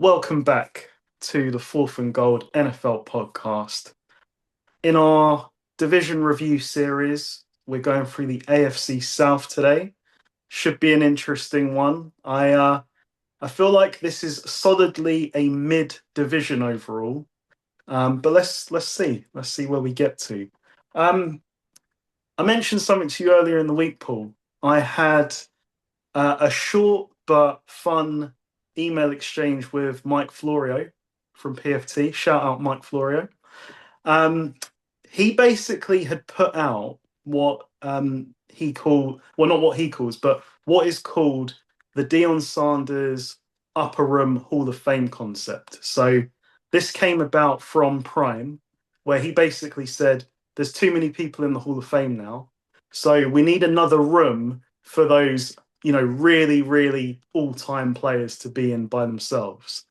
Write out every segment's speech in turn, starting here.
Welcome back to the Fourth and Gold NFL podcast. In our division review series, we're going through the AFC South today. Should be an interesting one. I feel like this is solidly a mid-division overall. But let's see where we get to. Um, I mentioned something to you earlier in the week, Paul. I had a short but fun email exchange with Mike Florio from PFT. Shout out Mike Florio. He basically had put out what he called, well, not what he calls, but what is called the Deion Sanders Upper Room Hall of Fame concept. So this came about from Prime, where he basically said, there's too many people in the Hall of Fame now. So we need another room for those, really, really all-time players to be in by themselves.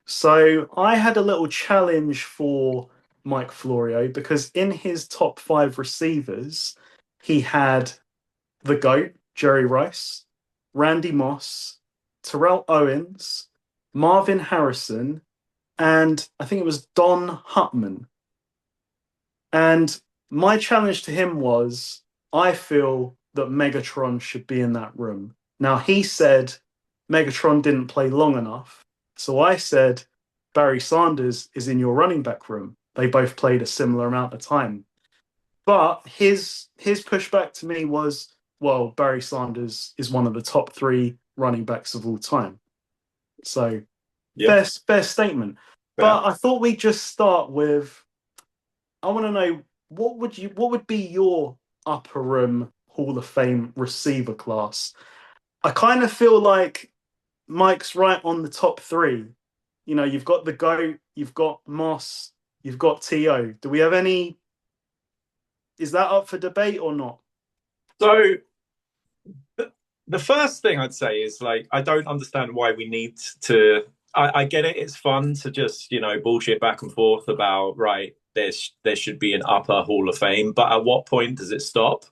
So I had a little challenge for Mike Florio because in his top five receivers, he had the GOAT, Jerry Rice, Randy Moss, Terrell Owens, Marvin Harrison, and I think it was Don Hutman. And my challenge to him was, I feel that Megatron should be in that room. Now, he said Megatron didn't play long enough. So I said Barry Sanders is in your running back room. They both played a similar amount of time. But his pushback to me was, well, Barry Sanders is one of the top three running backs of all time. So fair statement. But I thought we'd just start with, I want to know, what would be your upper room Hall of Fame receiver class? I kind of feel like Mike's right on the top three. You've got the GOAT, you've got Moss, you've got T.O. Do we have any? Is that up for debate or not? So the first thing I'd say is, I don't understand why we need to. I get it. It's fun to just, bullshit back and forth about, right, there should be an upper Hall of Fame. But at what point does it stop?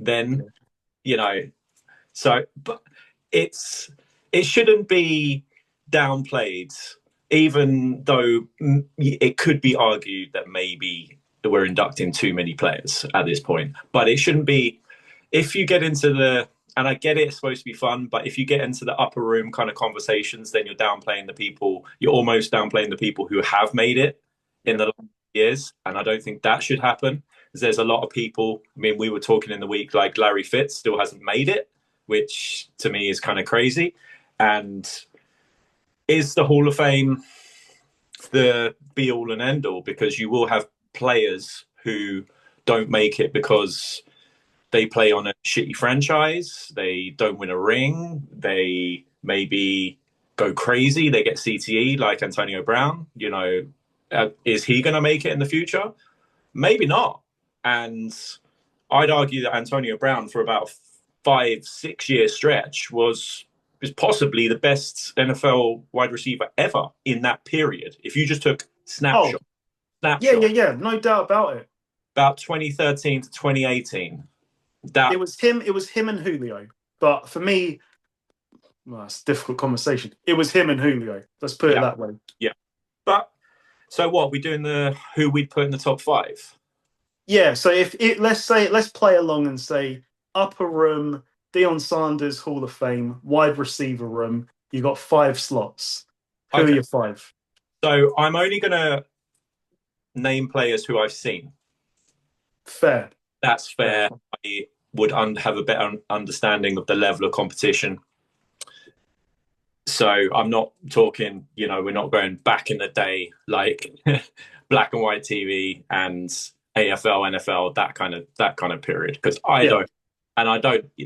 Then, but it shouldn't be downplayed, even though it could be argued that maybe we're inducting too many players at this point. But it shouldn't be. If you get into and I get it's supposed to be fun, but if you get into the upper room kind of conversations, then you're downplaying the people. You're almost downplaying the people who have made it in the last years, and I don't think that should happen. There's a lot of people. I mean, we were talking in the week, like Larry Fitz still hasn't made it, which to me is kind of crazy. And is the Hall of Fame the be all and end all? Because you will have players who don't make it because they play on a shitty franchise, they don't win a ring, they maybe go crazy, they get CTE like Antonio Brown. Is he going to make it in the future? Maybe not. And I'd argue that Antonio Brown, for about 5-6 year stretch, is possibly the best NFL wide receiver ever in that period. If you just took snapshot. Yeah, no doubt about it. About 2013 to 2018. It was him and Julio. But for me, well, it's a difficult conversation. It was him and Julio. Let's put it that way. Yeah. But so what? We're doing who we'd put in the top five? Yeah, so let's play along and say upper room, Deion Sanders Hall of Fame, wide receiver room. You got 5 slots. Who are your 5? So I'm only gonna name players who I've seen. Fair. That's fair. I would have a better understanding of the level of competition. So I'm not talking, we're not going back in the day like black and white TV and AFL, NFL, that kind of period. Because I don't,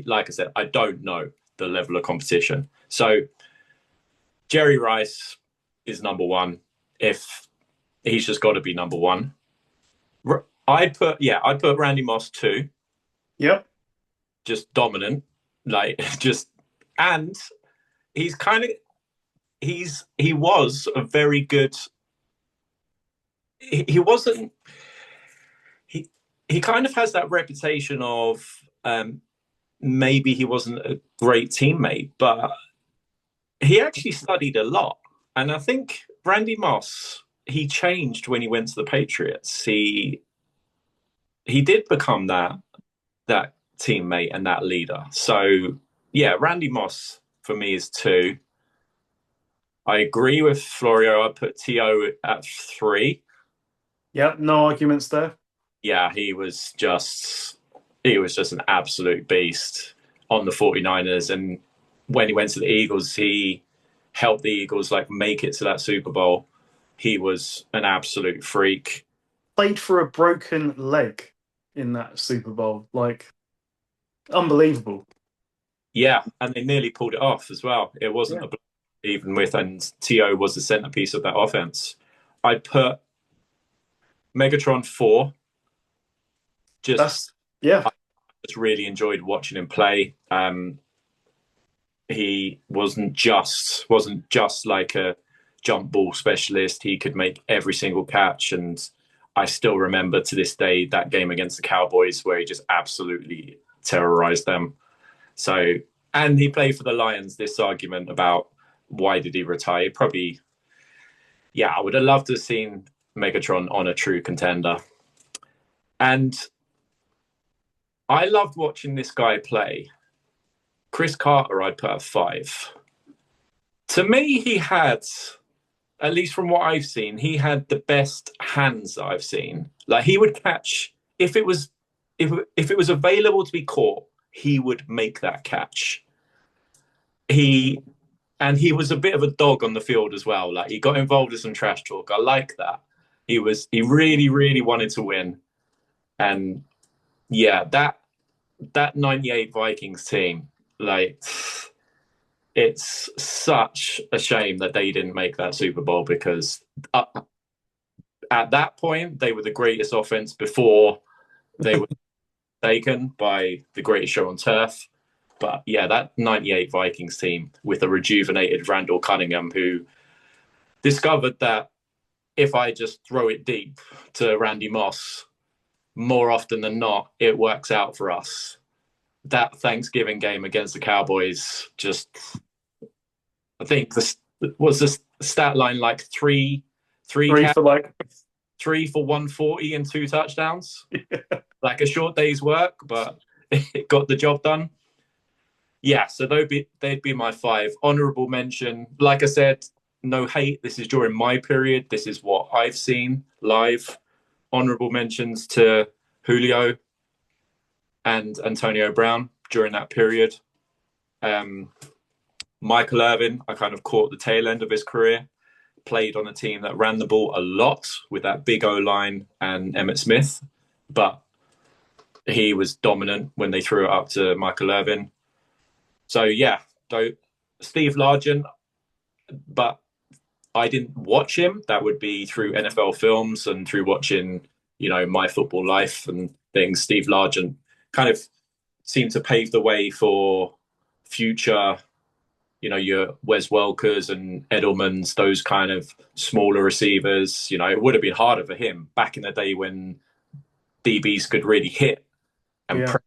like I said, I don't know the level of competition. So Jerry Rice is number one. If he's just got to be number one. I'd put Randy Moss 2. Yep. Just dominant, and he was a very good. He wasn't. He kind of has that reputation of maybe he wasn't a great teammate, but he actually studied a lot. And I think Randy Moss, he changed when he went to the Patriots. He did become that teammate and that leader. So yeah, Randy Moss for me is two. I agree with Florio. I put T.O. at three. Yep, no arguments there. Yeah, he was just an absolute beast on the 49ers. And when he went to the Eagles, he helped the Eagles like make it to that Super Bowl. He was an absolute freak. Played for a broken leg in that Super Bowl. Like, unbelievable. Yeah, and they nearly pulled it off as well. It wasn't Yeah. a even with, and T.O. was the centerpiece of that offense. I put Megatron 4. Just That's, yeah. I just really enjoyed watching him play. He wasn't just like a jump ball specialist. He could make every single catch, and I still remember to this day that game against the Cowboys where he just absolutely terrorized them. So, and he played for the Lions. This argument about why did he retire? Probably, yeah, I would have loved to have seen Megatron on a true contender. And I loved watching this guy play. Chris Carter, I'd put at 5. To me, he had, at least from what I've seen, he had the best hands that I've seen. Like he would catch if it was available to be caught, he would make that catch. He he was a bit of a dog on the field as well. Like he got involved in some trash talk. I like that. He really, really wanted to win. And yeah, that 98 Vikings team, like it's such a shame that they didn't make that Super Bowl because at that point they were the greatest offense before they were taken by the greatest show on turf. But yeah, that 98 Vikings team with a rejuvenated Randall Cunningham who discovered that if I just throw it deep to Randy Moss, more often than not, it works out for us. That Thanksgiving game against the Cowboys, I think this was the stat line like Three for like, 3 for 140 and 2 touchdowns. Like a short day's work, but it got the job done. Yeah, so they'd be my 5. Honorable mention, like I said, no hate. This is during my period. This is what I've seen live. Honorable mentions to Julio and Antonio Brown during that period. Michael Irvin, I kind of caught the tail end of his career. Played on a team that ran the ball a lot with that big O-line and Emmitt Smith, but he was dominant when they threw it up to Michael Irvin. So yeah, Steve Largent, but I didn't watch him. That would be through NFL films and through watching, My Football Life and things. Steve Largent kind of seemed to pave the way for future, your Wes Welkers and Edelmans, those kind of smaller receivers. It would have been harder for him back in the day when DBs could really hit and yeah. press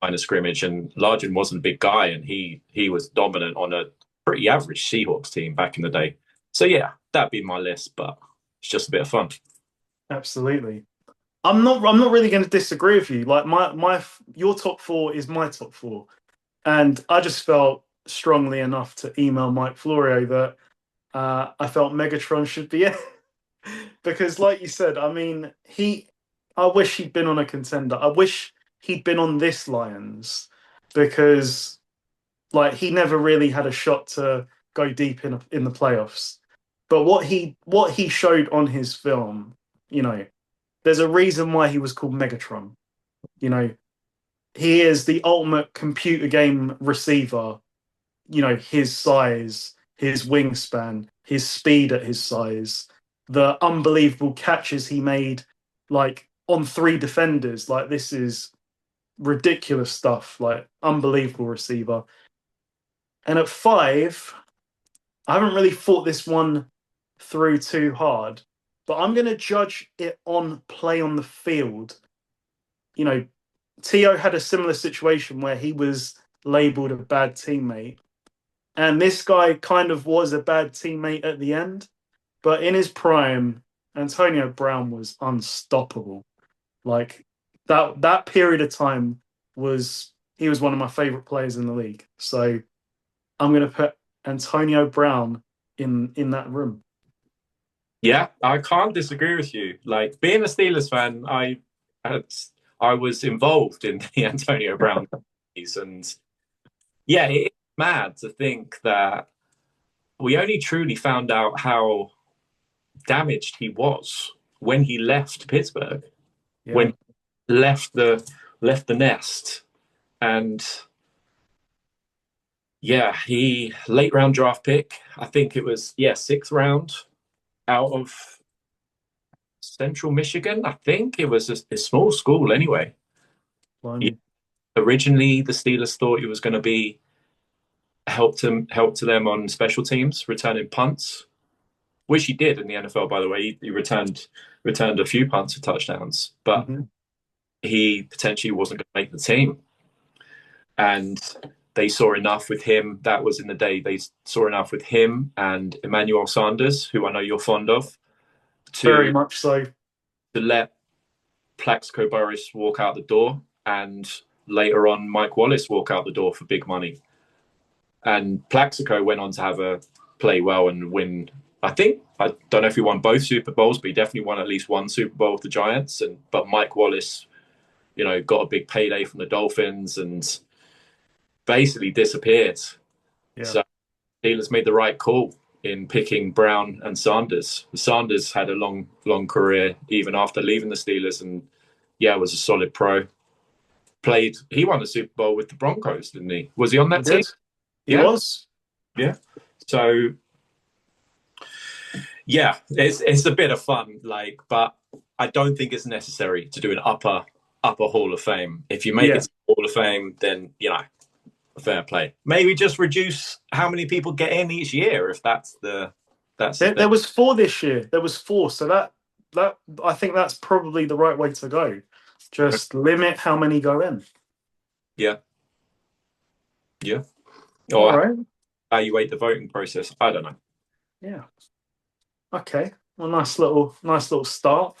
line of scrimmage. And Largent wasn't a big guy, and he was dominant on a pretty average Seahawks team back in the day. So yeah, that'd be my list, but it's just a bit of fun. Absolutely. I'm not really going to disagree with you. Like your top 4 is my top 4. And I just felt strongly enough to email Mike Florio that I felt Megatron should be it. Because like you said, I mean, I wish he'd been on a contender. I wish he'd been on this Lions because like he never really had a shot to go deep in the playoffs. But what he showed on his film, there's a reason why he was called Megatron. He is the ultimate computer game receiver. His size, his wingspan, his speed at his size, the unbelievable catches he made, like on 3 defenders. Like this is ridiculous stuff. Like unbelievable receiver. And at 5, I haven't really thought this one through too hard, but I'm going to judge it on play on the field. T.O. had a similar situation where he was labeled a bad teammate. And this guy kind of was a bad teammate at the end, but in his prime, Antonio Brown was unstoppable. Like that period of time was he was one of my favorite players in the league. So I'm going to put Antonio Brown in that room. Yeah, I can't disagree with you. Like being a Steelers fan, had, I was involved in the Antonio Brown days, and yeah, it's mad to think that we only truly found out how damaged he was when he left Pittsburgh, Yeah. when he left the nest, and yeah, he late round draft pick. I think it was sixth round out of Central Michigan. I think it was a small school anyway. Yeah, Blimey. originally, the Steelers thought he was going to be help to them on special teams, returning punts, which he did in the NFL. By the way, he returned a few punts for touchdowns, but Mhm. he potentially wasn't going to make the team. And they saw enough with him. That was in the day. They saw enough with him and Emmanuel Sanders, who I know you're fond of, Very to much so. let Plaxico Burress walk out the door, and later on Mike Wallace walk out the door for big money. And Plaxico went on to have a play well and win. I don't know if he won both Super Bowls, but he definitely won at least one Super Bowl with the Giants. But Mike Wallace, got a big payday from the Dolphins and basically disappeared. Yeah. So Steelers made the right call in picking Brown and Sanders. Sanders had a long career even after leaving the Steelers, and was a solid pro. He won the Super Bowl with the Broncos, didn't he? Was he on He that team? did. He Yeah, was. yeah. So yeah, it's a bit of fun, but I don't think it's necessary to do an upper Hall of Fame. If you make it Yeah. to the Hall of Fame, then fair play. Maybe just reduce how many people get in each year, if that's the thing. There was four this year. There was four. So that I think that's probably the right way to go. Just limit how many go in. Yeah, yeah. All Or right. evaluate the voting process. I don't know. Yeah. Okay. Well, nice little start.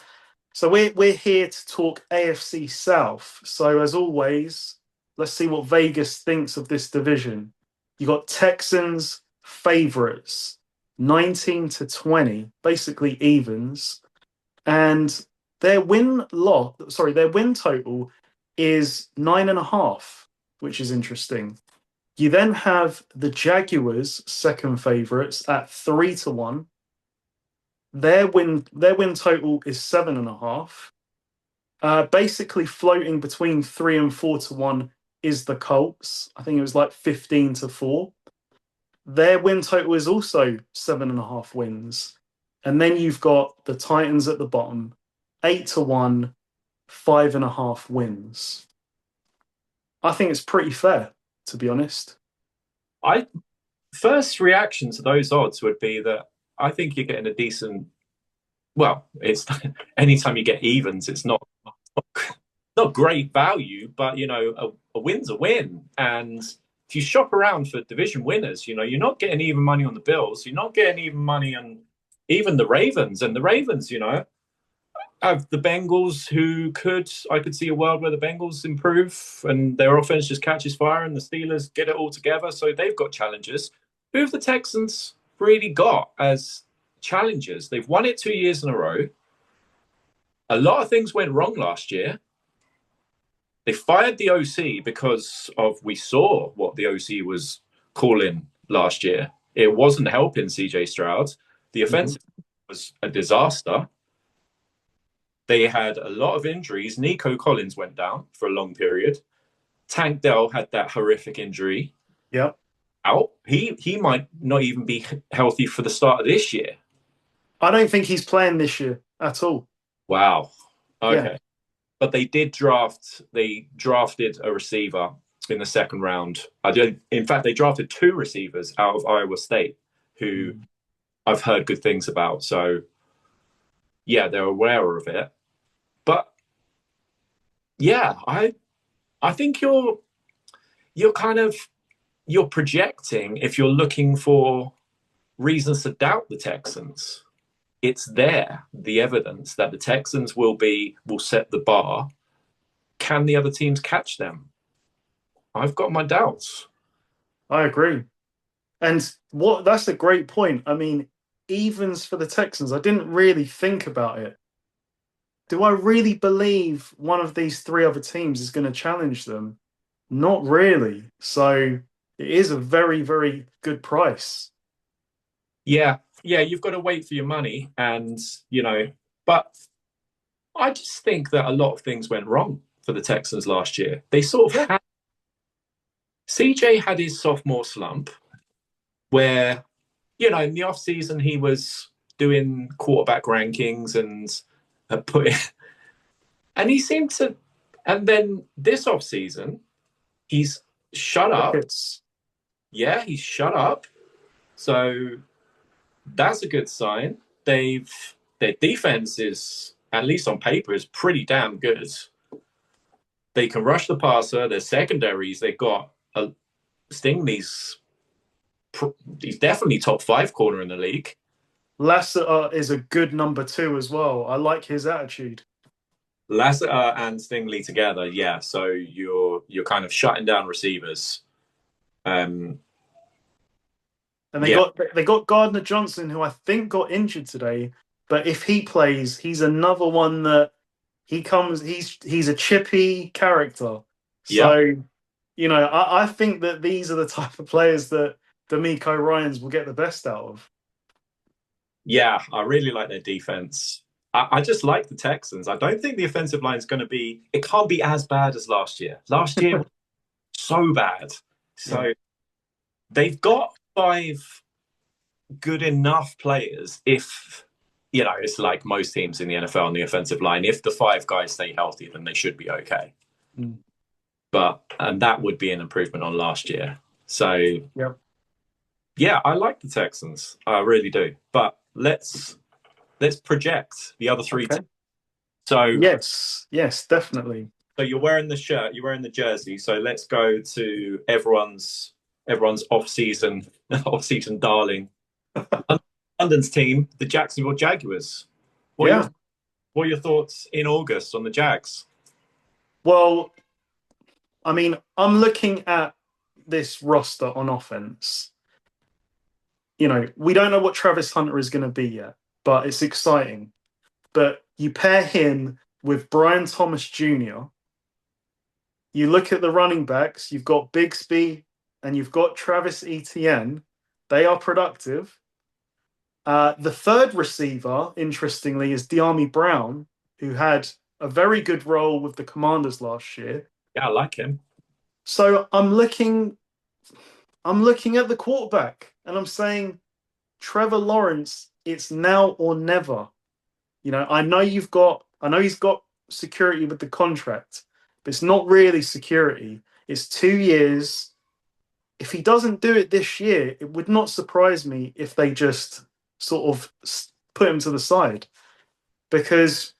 So we're here to talk AFC South. So as always, let's see what Vegas thinks of this division. You got Texans favorites, 19-20, basically evens, and their win total is 9.5, which is interesting. You then have the Jaguars second favorites at 3-1. Their win total is 7.5. Basically floating between 3 and 4-1 is the Colts. I think it was like 15-4. Their win total is also 7.5 wins. And then you've got the Titans at the bottom, 8-1, 5.5 wins. I think it's pretty fair, to be honest. I First reaction to those odds would be that I think you're getting a decent. Well, it's anytime you get evens, it's not great value, but a win's a win. And if you shop around for division winners, you're not getting even money on the Bills. You're not getting even money on even the Ravens. And the Ravens, have the Bengals, I could see a world where the Bengals improve and their offense just catches fire and the Steelers get it all together. So they've got challenges. Who have the Texans really got as challenges? They've won it 2 years in a row. A lot of things went wrong last year. They fired the OC because we saw what the OC was calling last year. It wasn't helping CJ Stroud. The offensive was a disaster. They had a lot of injuries. Nico Collins went down for a long period. Tank Dell had that horrific injury. Yep. Out. He might not even be healthy for the start of this year. I don't think he's playing this year at all. Wow. Okay. Yeah. But they drafted a receiver in the second round. In fact, they drafted two receivers out of Iowa State who I've heard good things about. So yeah, they're aware of it. But yeah, I think you're kind of you're projecting if you're looking for reasons to doubt the Texans. It's there, the evidence that the Texans will set the bar. Can the other teams catch them? I've got my doubts. I agree. And that's a great point. I mean, evens for the Texans. I didn't really think about it. Do I really believe one of these three other teams is going to challenge them? Not really. So it is a very, very good price. Yeah, yeah, you've got to wait for your money, and but I just think that a lot of things went wrong for the Texans last year. They sort of had CJ had his sophomore slump where, in the offseason he was doing quarterback rankings and put and he seemed to, and then this offseason he's shut up. Yeah, he's shut up. So that's a good sign. Their defense is, at least on paper, is pretty damn good. They can rush the passer. Their secondaries, they got a Stingley's. He's definitely top 5 corner in the league. Lassiter is a good number 2 as well. I like his attitude. Lassiter and Stingley together, yeah. So you're kind of shutting down receivers. And they got Gardner Johnson, who I think got injured today. But if he plays, he's another one that he's a chippy character. So, I think that these are the type of players that D'Amico Ryans will get the best out of. Yeah, I really like their defense. I just like the Texans. I don't think the offensive line is going to be, it can't be as bad as last year. Last year was so bad. So they've got 5 good enough players if, it's like most teams in the NFL on the offensive line. If the 5 guys stay healthy, then they should be okay. Mm. And that would be an improvement on last year. So, yeah, I like the Texans. I really do. But let's project the other 3 teams. So yes, definitely. So you're wearing the shirt, you're wearing the jersey. So let's go to everyone's off-season darling. London's team, the Jacksonville Jaguars. What are your thoughts in August on the Jags? Well, I mean, I'm looking at this roster on offense. We don't know what Travis Hunter is going to be yet, but it's exciting. But you pair him with Brian Thomas Jr., you look at the running backs, you've got Bigsby and you've got Travis Etienne. They are productive. The third receiver, interestingly, is De'Ami Brown, who had a very good role with the Commanders last year. Yeah, I like him. So I'm looking at the quarterback and I'm saying, Trevor Lawrence, it's now or never. I know he's got security with the contract, but it's not really security. It's 2 years. If he doesn't do it this year, it would not surprise me if they just sort of put him to the side, because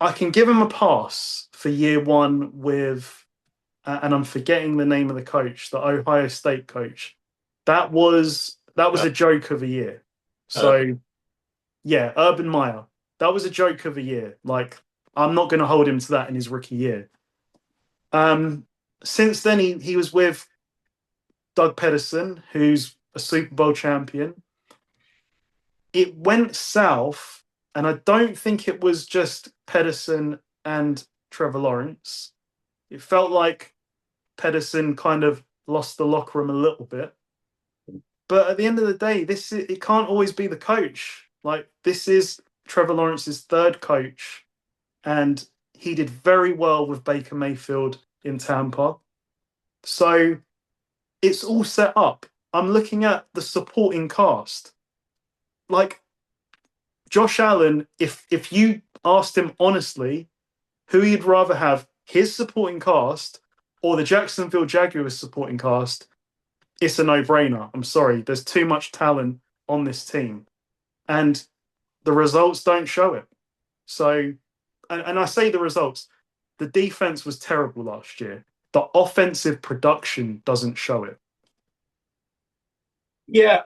I can give him a pass for year 1 with, and I'm forgetting the name of the coach, the Ohio State coach. That was a joke of a year. So, Urban Meyer. That was a joke of a year. Like, I'm not going to hold him to that in his rookie year. Since then, he was with Doug Pederson, who's a Super Bowl champion. It went south, and I don't think it was just Pederson and Trevor Lawrence. It felt like Pederson kind of lost the locker room a little bit. But at the end of the day, it can't always be the coach. Like, this is Trevor Lawrence's 3rd coach, and he did very well with Baker Mayfield in Tampa. So it's all set up. I'm looking at the supporting cast. Like, Josh Allen, if you asked him honestly who he'd rather have, his supporting cast or the Jacksonville Jaguars supporting cast, it's a no-brainer. I'm sorry. There's too much talent on this team. And the results don't show it. So, and I say the results, the defense was terrible last year. The offensive production doesn't show it. Yeah,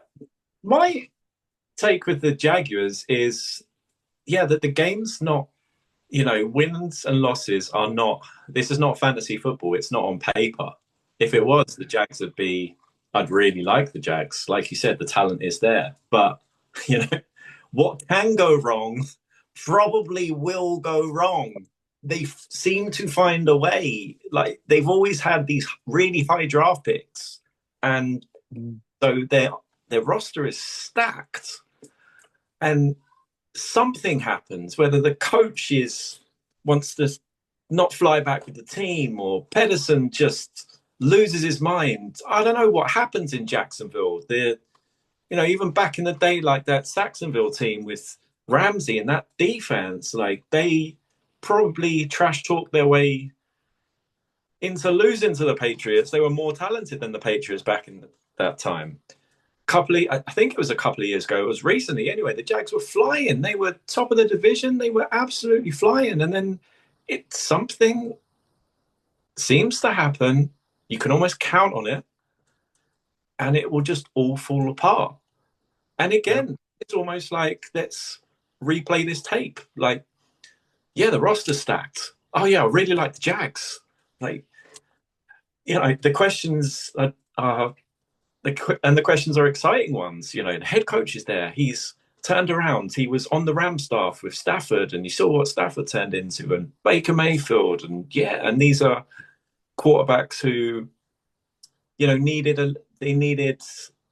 my take with the Jaguars is, yeah, that the game's not, wins and losses are not, this is not fantasy football. It's not on paper. If it was, the Jags would be, I'd really like the Jags. Like you said, the talent is there. But, you know, what can go wrong probably will go wrong. They seem to find a way. Like they've always had these really high draft picks. And so their roster is stacked. And something happens, whether the coach wants to not fly back with the team or Pedersen just loses his mind. I don't know what happens in Jacksonville. Even back in the day, like that Saxonville team with Ramsey and that defense, like they probably trash talk their way into losing to the Patriots. They were more talented than the Patriots back in that time. I think it was a couple of years ago. It was recently anyway. The Jags were flying. They were top of the division. They were absolutely flying. And then something seems to happen. You can almost count on it, and it will just all fall apart. And again, it's almost like, let's replay this tape. Like, yeah, the roster's stacked. Oh yeah, I really like the Jags. Like, the questions are the questions are exciting ones. The head coach is there. He's turned around. He was on the Ram staff with Stafford, and you saw what Stafford turned into, and Baker Mayfield, and these are quarterbacks who, they needed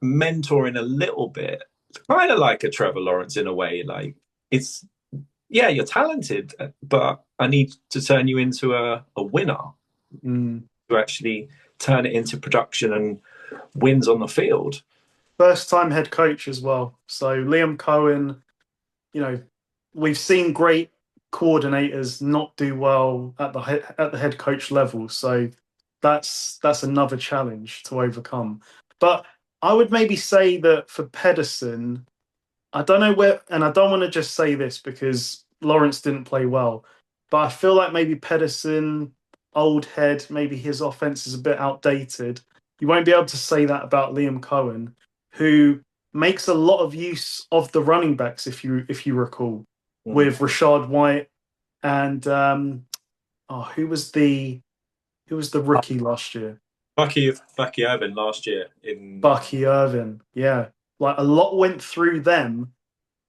mentoring a little bit, kind of like a Trevor Lawrence in a way. Like you're talented, but I need to turn you into a winner to actually turn it into production and wins on the field. First time head coach as well. So Liam Cohen, we've seen great coordinators not do well at the head coach level. So that's another challenge to overcome. But I would maybe say that for Pedersen, I don't know where, and I don't want to just say this because Lawrence didn't play well, but I feel like maybe Pedersen, old head, maybe his offense is a bit outdated. You won't be able to say that about Liam Cohen, who makes a lot of use of the running backs, if you recall, with Rashad White and who was the rookie last year? Bucky Irvin last year in Bucky Irvin, yeah. Like a lot went through them,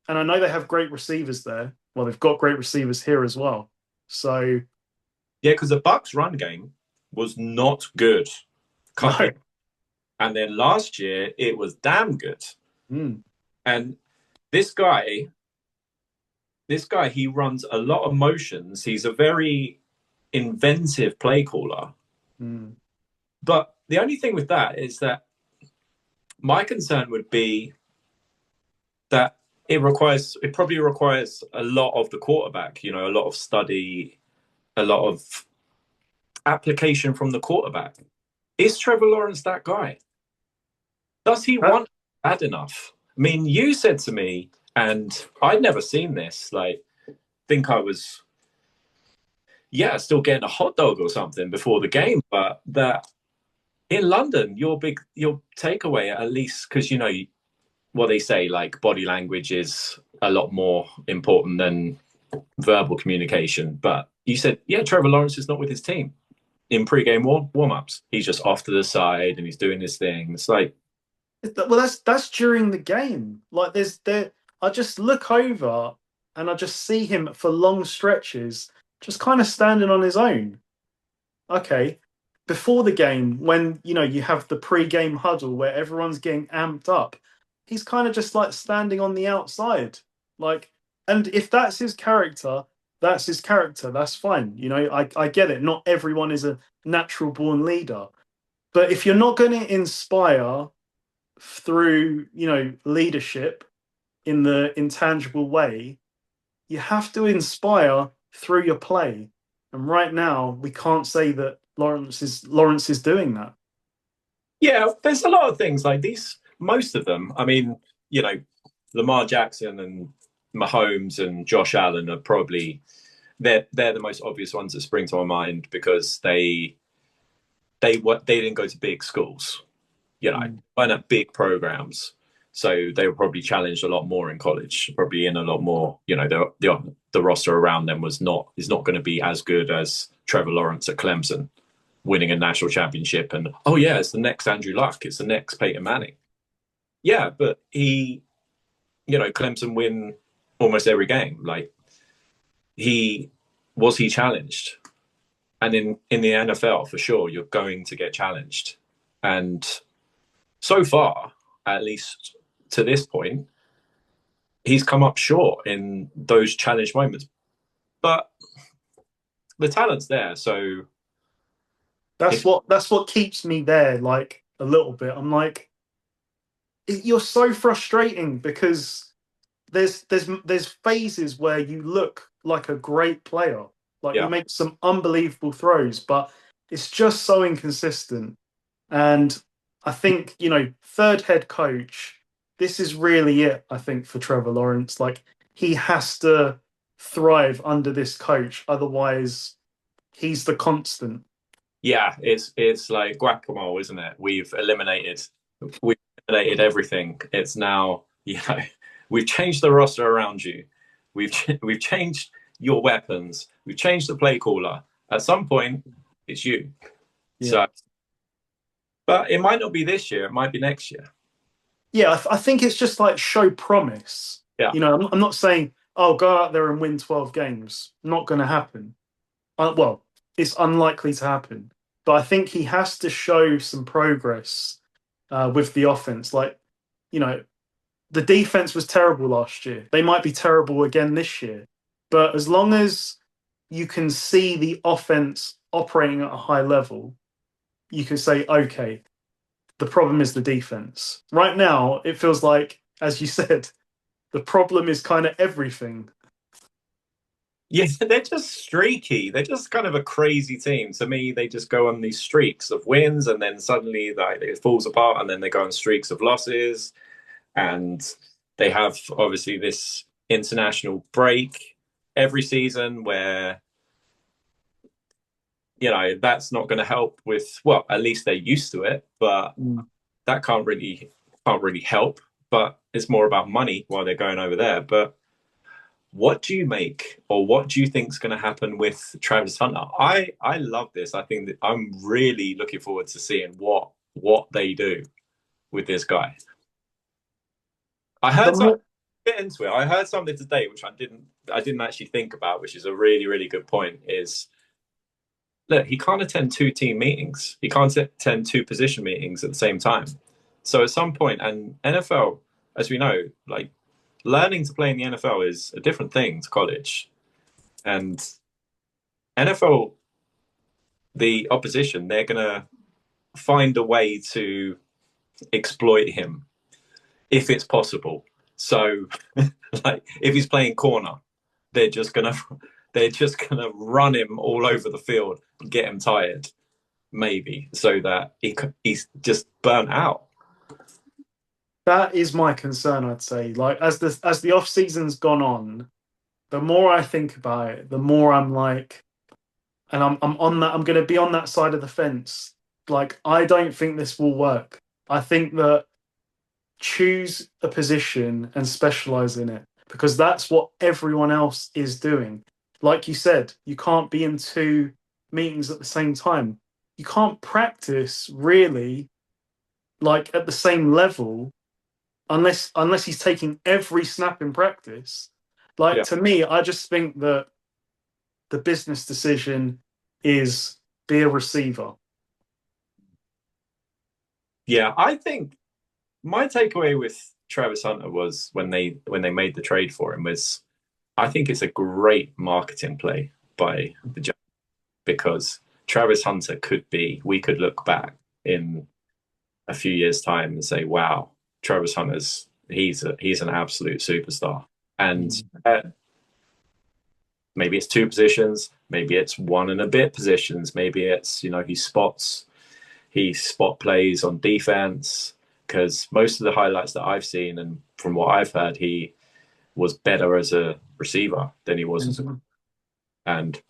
and I know they have great receivers there. Well, they've got great receivers here as well. So yeah, because the Bucks run game was not good. no. And then last year it was damn good. Mm. And this guy, he runs a lot of motions. He's a very inventive play caller. Mm. But the only thing with that is that my concern would be that it probably requires a lot of the quarterback, a lot of study, a lot of application from the quarterback. Is Trevor Lawrence that guy? Does he want bad enough? I mean, you said to me, and I'd never seen this, like, think I was, still getting a hot dog or something before the game, but that in London, your takeaway, at least, because, what they say, like, body language is a lot more important than verbal communication. But you said, Trevor Lawrence is not with his team in pre-game warm-ups. He's just off to the side and he's doing his thing. It's like, well, that's during the game. Like I just look over and I just see him for long stretches, just kind of standing on his own. Okay. Before the game, when you have the pre-game huddle where everyone's getting amped up, he's kind of just like standing on the outside. Like, and if that's his character, that's his character. That's fine. I get it. Not everyone is a natural born leader. But if you're not going to inspire through, leadership in the intangible way, you have to inspire through your play. And right now, we can't say that Lawrence is doing that. Yeah, there's a lot of things like these. Most of them, I mean, Lamar Jackson and Mahomes and Josh Allen are probably they're the most obvious ones that spring to my mind because they didn't go to big schools. Mm. weren't at big programs. So they were probably challenged a lot more in college, probably in a lot more, the roster around them is not going to be as good as Trevor Lawrence at Clemson winning a national championship. And, oh, yeah, it's the next Andrew Luck. It's the next Peyton Manning. Yeah, but Clemson win almost every game. Like, he challenged? And in the NFL, for sure, you're going to get challenged. And so far, at least to this point, he's come up short in those challenge moments. But the talent's there, so That's if what keeps me there, like a little bit. I'm like, you're so frustrating because there's phases where you look like a great player, like you yeah, make some unbelievable throws, but it's just so inconsistent. And I think, third head coach, this is really it, I think, for Trevor Lawrence. Like, he has to thrive under this coach, otherwise he's the constant. yeah, it's like guacamole, isn't it? We've eliminated everything. It's now, we've changed the roster around you. We've changed your weapons. We've changed the play caller. At some point, it's you. Yeah. So, but it might not be this year. It might be next year. Yeah, I think it's just like show promise. Yeah, I'm not saying, oh, go out there and win 12 games. Not going to happen. Well, it's unlikely to happen. But I think he has to show some progress with the offense. Like, you know, the defense was terrible last year. They might be terrible again this year. But as long as you can see the offense operating at a high level, you can say, okay, the problem is the defense. Right now, it feels like, as you said, the problem is kind of everything. yeah, they're just streaky. They're just kind of a crazy team. To me, they just go on these streaks of wins, and then suddenly like, it falls apart, and then they go on streaks of losses, and they have obviously this international break every season where that's not going to help with, well, at least they're used to it, but Mm. that can't really help. But it's more about money while they're going over there. But what do you make, or what do you think is going to happen with Travis Hunter? I love this. I think that I'm really looking forward to seeing what they do with this guy. I The heard something, more, get into it. I heard something today which I didn't actually think about, which is a really, really good point. Is look, he can't attend two team meetings. He can't attend two position meetings at the same time. So at some point, and NFL, as we know, like learning to play in the NFL is a different thing to college. And NFL, the opposition, they're gonna find a way to exploit him if it's possible. So, like, if he's playing corner, they're just gonna they're just gonna run him all over the field and get him tired, maybe, so that he's just burnt out. that is my concern, I'd say. Like, as the off season's gone on, the more I think about it, the more I'm like, and I'm on that. I'm going to be on that side of the fence. Like, I don't think this will work. I think that choose a position and specialize in it because that's what everyone else is doing. Like you said, you can't be in two meetings at the same time. You can't practice really like at the same level unless he's taking every snap in practice. Like Yeah, to me, I just think that the business decision is be a receiver. yeah. I think my takeaway with Travis Hunter was when they made the trade for him was I think it's a great marketing play by the Jaguars because Travis Hunter we could look back in a few years' time and say, wow, Travis Hunter's he's an absolute superstar. And Mm. maybe it's two positions, maybe it's one and a bit positions, maybe it's he spot plays on defense because most of the highlights that I've seen and from what I've heard, he was better as a receiver than he was as a, Mhm. and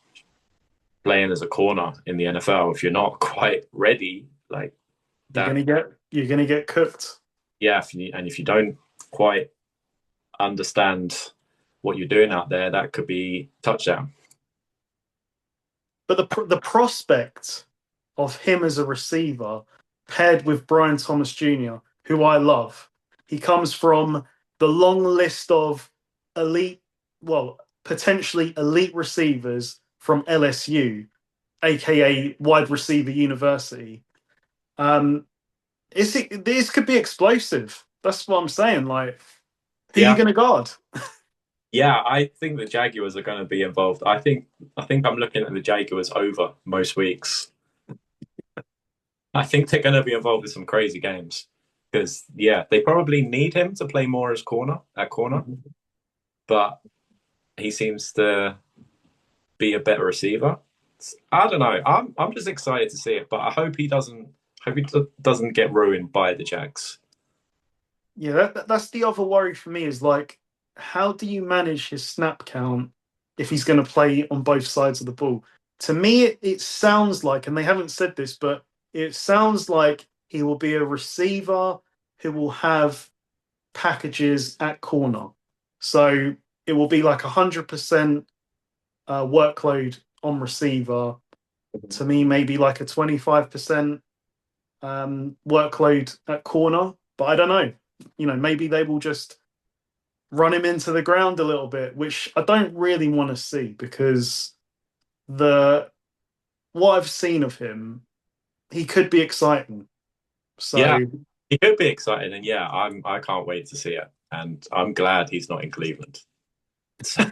playing as a corner in the NFL. If you're not quite ready, like That you're gonna get cooked. yeah, if you don't quite understand what you're doing out there, that could be touchdown. But the prospect of him as a receiver paired with Brian Thomas Jr., who I love, he comes from the long list of elite, well, potentially elite receivers from LSU, aka Wide Receiver University. Um, this could be explosive. That's what I'm saying. Like, who are you Yeah, going to guard? yeah, I think the Jaguars are going to be involved. I think I'm looking at the Jaguars over most weeks. I think they're going to be involved in some crazy games because yeah, they probably need him to play more as corner, but he seems to be a better receiver. I don't know. I'm just excited to see it, but I hope he doesn't get ruined by the Jags. Yeah, that's the other worry for me is like, how do you manage his snap count if he's going to play on both sides of the ball? To me, it sounds like, and they haven't said this, but it sounds like he will be a receiver who will have packages at corner. So it will be like 100% workload on receiver. To me, maybe like a 25% workload at corner. But I don't know. Maybe they will just run him into the ground a little bit, which I don't really want to see because the what I've seen of him, he could be exciting. Yeah, So he could be exciting, and yeah, I can't wait to see it, and I'm glad he's not in Cleveland. So,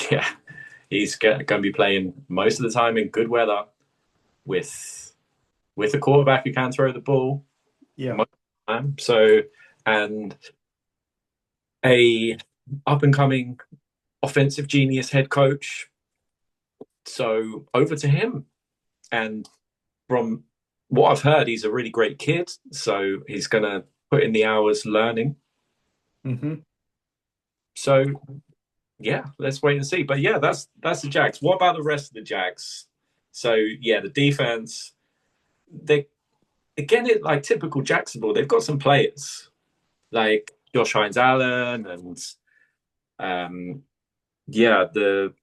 yeah, he's going to be playing most of the time in good weather with a quarterback who can throw the ball yeah, most of the time. So, and a up and coming offensive genius head coach. So over to him. And from what I've heard, he's a really great kid. So he's going to put in the hours learning. hmm So yeah, let's wait and see. But yeah, that's the Jags. What about the rest of the Jags? So yeah, the defense. They again, it like typical Jacksonville. They've got some players like Josh Hines Allen and yeah, the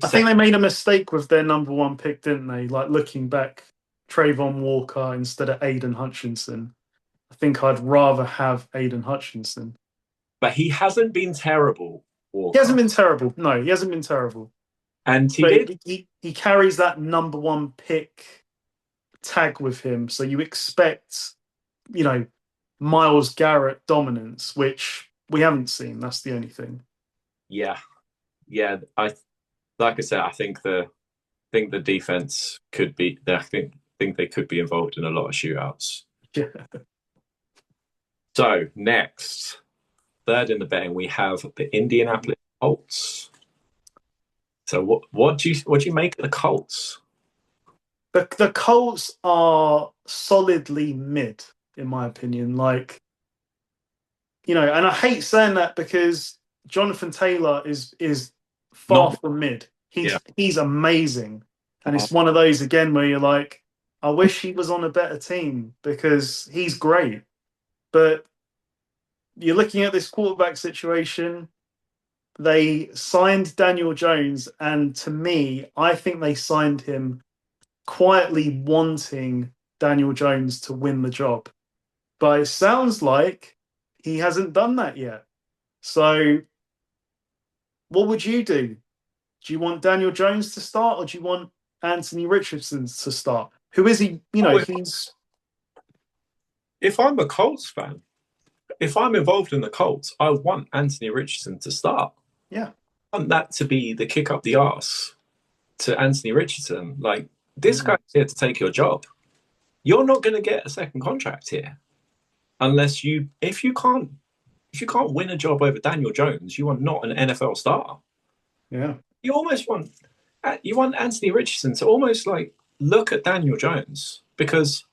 I think they made a mistake with their number one pick, didn't they? Like looking back, Trayvon Walker instead of Aiden Hutchinson. I think I'd rather have Aiden Hutchinson. but he hasn't been terrible, He hasn't Walker. been terrible. No, he hasn't been terrible. And he But did. he carries that number one pick tag with him. So you expect, you know, Miles Garrett dominance, which we haven't seen. That's the only thing. Yeah, yeah. I like I said, I think the defense could be. I think they could be involved in a lot of shootouts. Yeah. So next, third in the betting, we have the Indianapolis Colts. So what do you make of the Colts? The Colts are solidly mid, in my opinion. Like, and I hate saying that because Jonathan Taylor is far Not from mid. yeah. He's amazing. And it's one of those again where you're like, I wish he was on a better team because he's great. But you're looking at this quarterback situation. They signed Daniel Jones, and to me, I think they signed him quietly wanting Daniel Jones to win the job. But it sounds like he hasn't done that yet. So, what would you do? Do you want Daniel Jones to start, or do you want Anthony Richardson to start? Who is he? Oh, He's if I'm a Colts fan, if I'm involved in the Colts, I want Anthony Richardson to start. yeah. I want that to be the kick up the arse to Anthony Richardson. Like this Mm. guy's here to take your job. You're not going to get a second contract here unless if you can't win a job over Daniel Jones, you are not an NFL star. Yeah. You want Anthony Richardson to almost like look at Daniel Jones because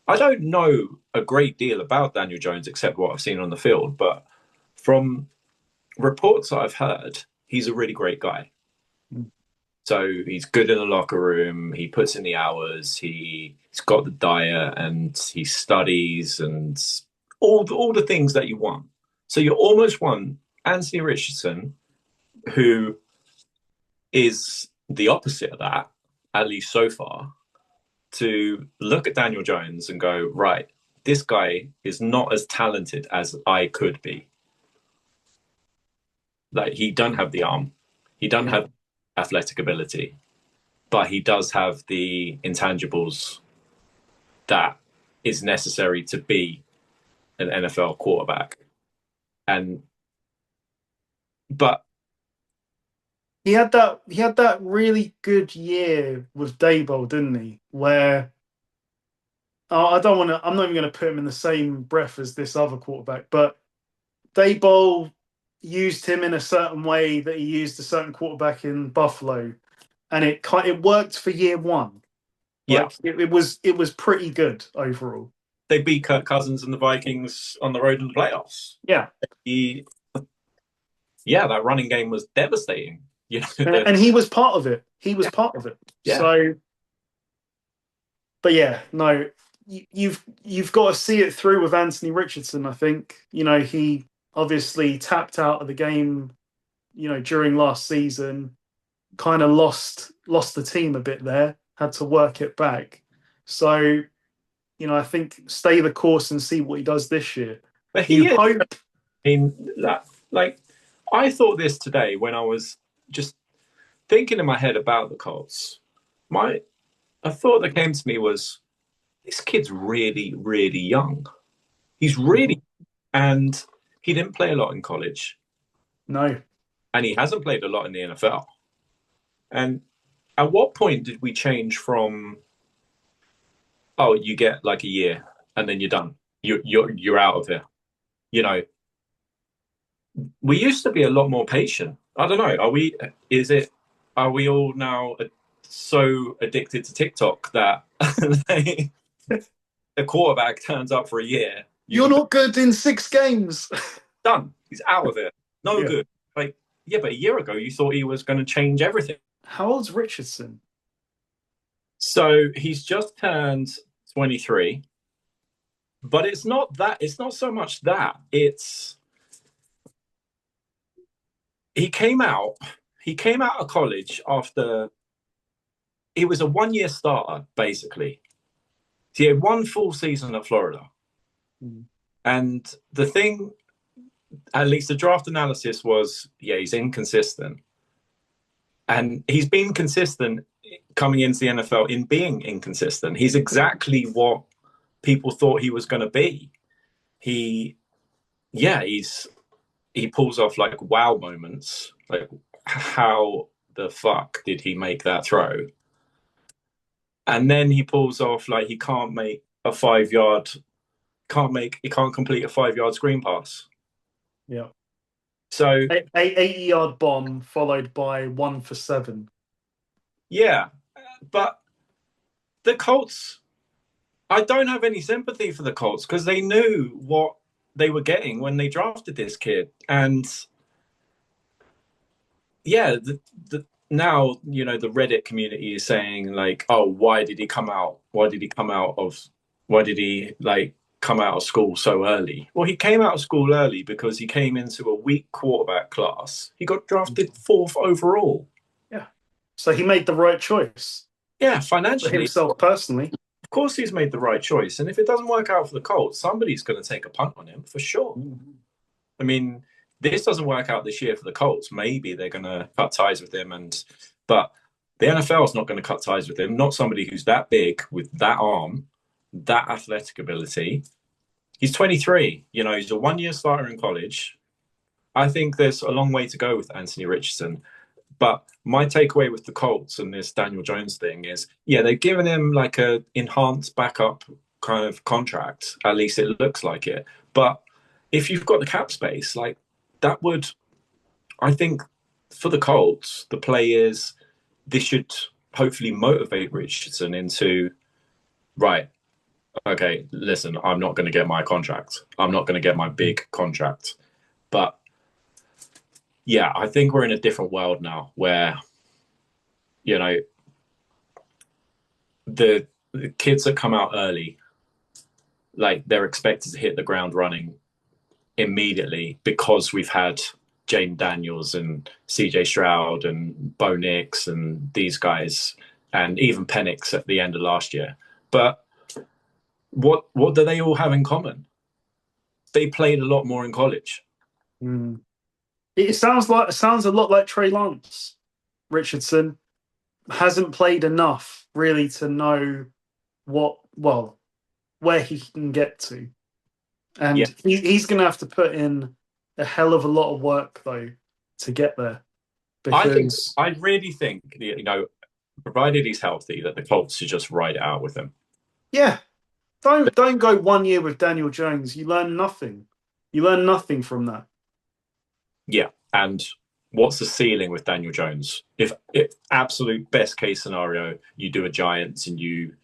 I don't know a great deal about Daniel Jones except what I've seen on the field, but from reports I've heard, he's a really great guy. Mm. So he's good in the locker room. He puts in the hours. He's got the diet and he studies and all the things that you want. So you almost want Anthony Richardson, who is the opposite of that, at least so far, to look at Daniel Jones and go, right, this guy is not as talented as I could be. Like, he don't have the arm, he don't have athletic ability, but he does have the intangibles that is necessary to be an NFL quarterback. And but he had that really good year with Daboll, didn't he? Where I don't want to. I'm not even going to put him in the same breath as this other quarterback, but Daboll used him in a certain way that he used a certain quarterback in Buffalo, and it worked for year one. yeah, Like it was pretty good overall. they beat Kirk Cousins and the Vikings on the road in the playoffs. Yeah, He, yeah, that running game was devastating. You know, and he was part of it. He was yeah, part of it. yeah. So, but yeah, no, you've got to see it through with Anthony Richardson. I think he obviously tapped out of the game. During last season, kind of lost the team a bit there. Had to work it back. So, I think stay the course and see what he does this year. But You he is. hope. I mean, like, I thought this today when I was just thinking in my head about the Colts. A thought that came to me was, this kid's really, really young. He's really, and he didn't play a lot in college, No. and he hasn't played a lot in the NFL. And at what point did we change from, oh, you get like a year and then you're done, you're out of here? You know, we used to be a lot more patient. I don't know. Are we all now so addicted to TikTok that the quarterback turns up for a year? You're not good in 6 games. Done. He's out of it. No Yeah. good. Like, yeah, but a year ago you thought he was going to change everything. How old's Richardson? So he's just turned 23, but it's not that. It's not so much that. It's he came out. He came out of college after he was a 1 year starter, basically. He had one full season at Florida. And the thing, at least the draft analysis was, yeah, he's inconsistent. And he's been consistent coming into the NFL in being inconsistent. He's exactly what people thought he was going to be. He pulls off like wow moments. Like, how the fuck did he make that throw? And then he pulls off like he can't make a 5 yard, he can't complete a 5 yard screen pass. Yeah. So a 80-yard bomb followed by 1 for 7. Yeah, but the Colts, I don't have any sympathy for the Colts because they knew what they were getting when they drafted this kid. And yeah, now, the Reddit community is saying like, oh, why did he come out of school so early? Well, he came out of school early because he came into a weak quarterback class. He got drafted 4th overall. Yeah. So he made the right choice. Yeah, For financially, himself personally. of course he's made the right choice. And if it doesn't work out for the Colts, somebody's going to take a punt on him for sure. I mean, this doesn't work out this year for the Colts. Maybe they're going to cut ties with him, but the NFL is not going to cut ties with him. Not somebody who's that big with that arm, that athletic ability. He's 23. He's a 1-year starter in college. I think there's a long way to go with Anthony Richardson. But my takeaway with the Colts and this Daniel Jones thing is, yeah, they've given him like a enhanced backup kind of contract. At least it looks like it. But if you've got the cap space, like that would, I think for the Colts, the play is this should hopefully motivate Richardson into, right, okay, listen, I'm not going to get my contract. I'm not going to get my big contract. But yeah, I think we're in a different world now where You know, the kids that come out early, like they're expected to hit the ground running immediately because we've had Jaden Daniels and CJ Stroud and Bo Nix and these guys and even Penix at the end of last year. But what do they all have in common? They played a lot more in college. Mm. It sounds a lot like Trey Lance. Richardson hasn't played enough really to know where he can get to, Yeah, and he's going to have to put in a hell of a lot of work though to get there because I really think provided he's healthy, that the Colts should just ride it out with him. yeah, don't go 1 year with Daniel Jones. You learn nothing. You learn nothing from that. Yeah, and what's the ceiling with Daniel Jones? If absolute best case scenario, you do a Giants and you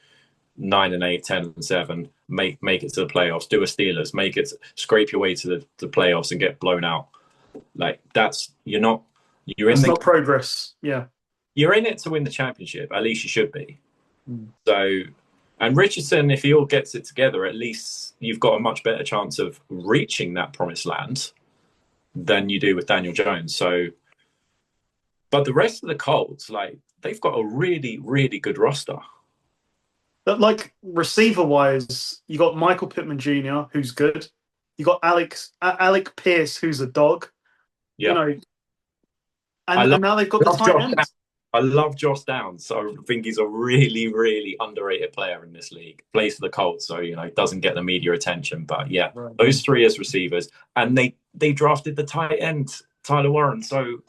9-8, 10-7, make it to the playoffs, do a Steelers, make it scrape your way to the playoffs and get blown out. Like you're in That's not progress. Yeah. you're in it to win the championship. At least you should be. Mm. So, and Richardson, if he all gets it together, at least you've got a much better chance of reaching that promised land than you do with Daniel Jones. So, but the rest of the Colts, like they've got a really, really good roster. But like receiver wise, you got Michael Pittman Jr., who's good. You got Alec Pierce, who's a dog. You Yeah, know, I and now they've got the love tight Josh Downs. ends. I love Josh Downs. So I think he's a really, really underrated player in this league. Plays for the Colts, so doesn't get the media attention. But yeah, Right. those three as receivers, and they drafted the tight end Tyler Warren. So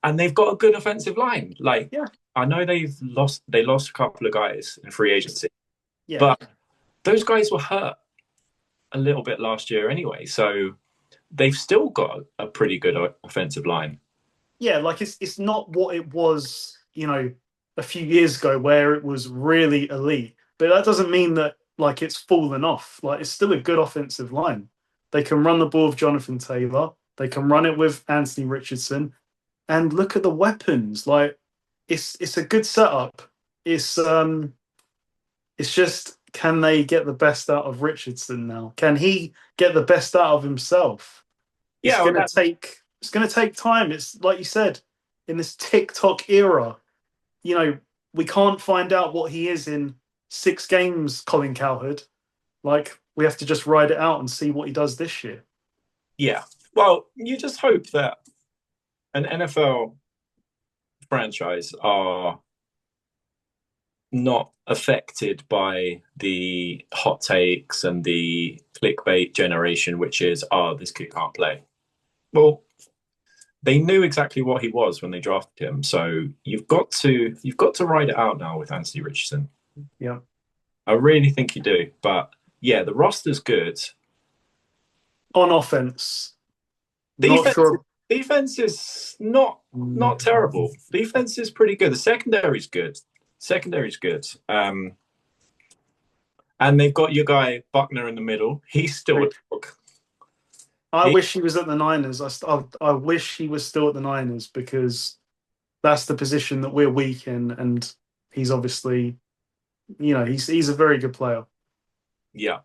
and they've got a good offensive line. Like Yeah. I know they lost a couple of guys in free agency, Yeah. but those guys were hurt a little bit last year anyway. So they've still got a pretty good offensive line. Yeah, like it's not what it was, a few years ago where it was really elite. But that doesn't mean that like it's fallen off. Like it's still a good offensive line. They can run the ball with Jonathan Taylor. They can run it with Anthony Richardson. And look at the weapons. Like it's a good setup. It's just, can they get the best out of Richardson now? Can he get the best out of himself? It's Yeah, well, gonna take it's gonna take time. It's like you said, in this TikTok era, we can't find out what he is in 6 games, Colin Cowherd. Like, we have to just ride it out and see what he does this year. yeah. Well, you just hope that an NFL franchise are not affected by the hot takes and the clickbait generation, which is, oh, this kid can't play. Well, they knew exactly what he was when they drafted him. So you've got to ride it out now with Anthony Richardson. Yeah. I really think you do. But yeah, the roster's good. On offense, not Defense sure. defense is not terrible. Defense is pretty good. The secondary's good. Secondary's good. And they've got your guy Buckner in the middle. He's still a dog. I wish he was at the Niners. I wish he was still at the Niners because that's the position that we're weak in, and he's obviously, he's a very good player. Yeah.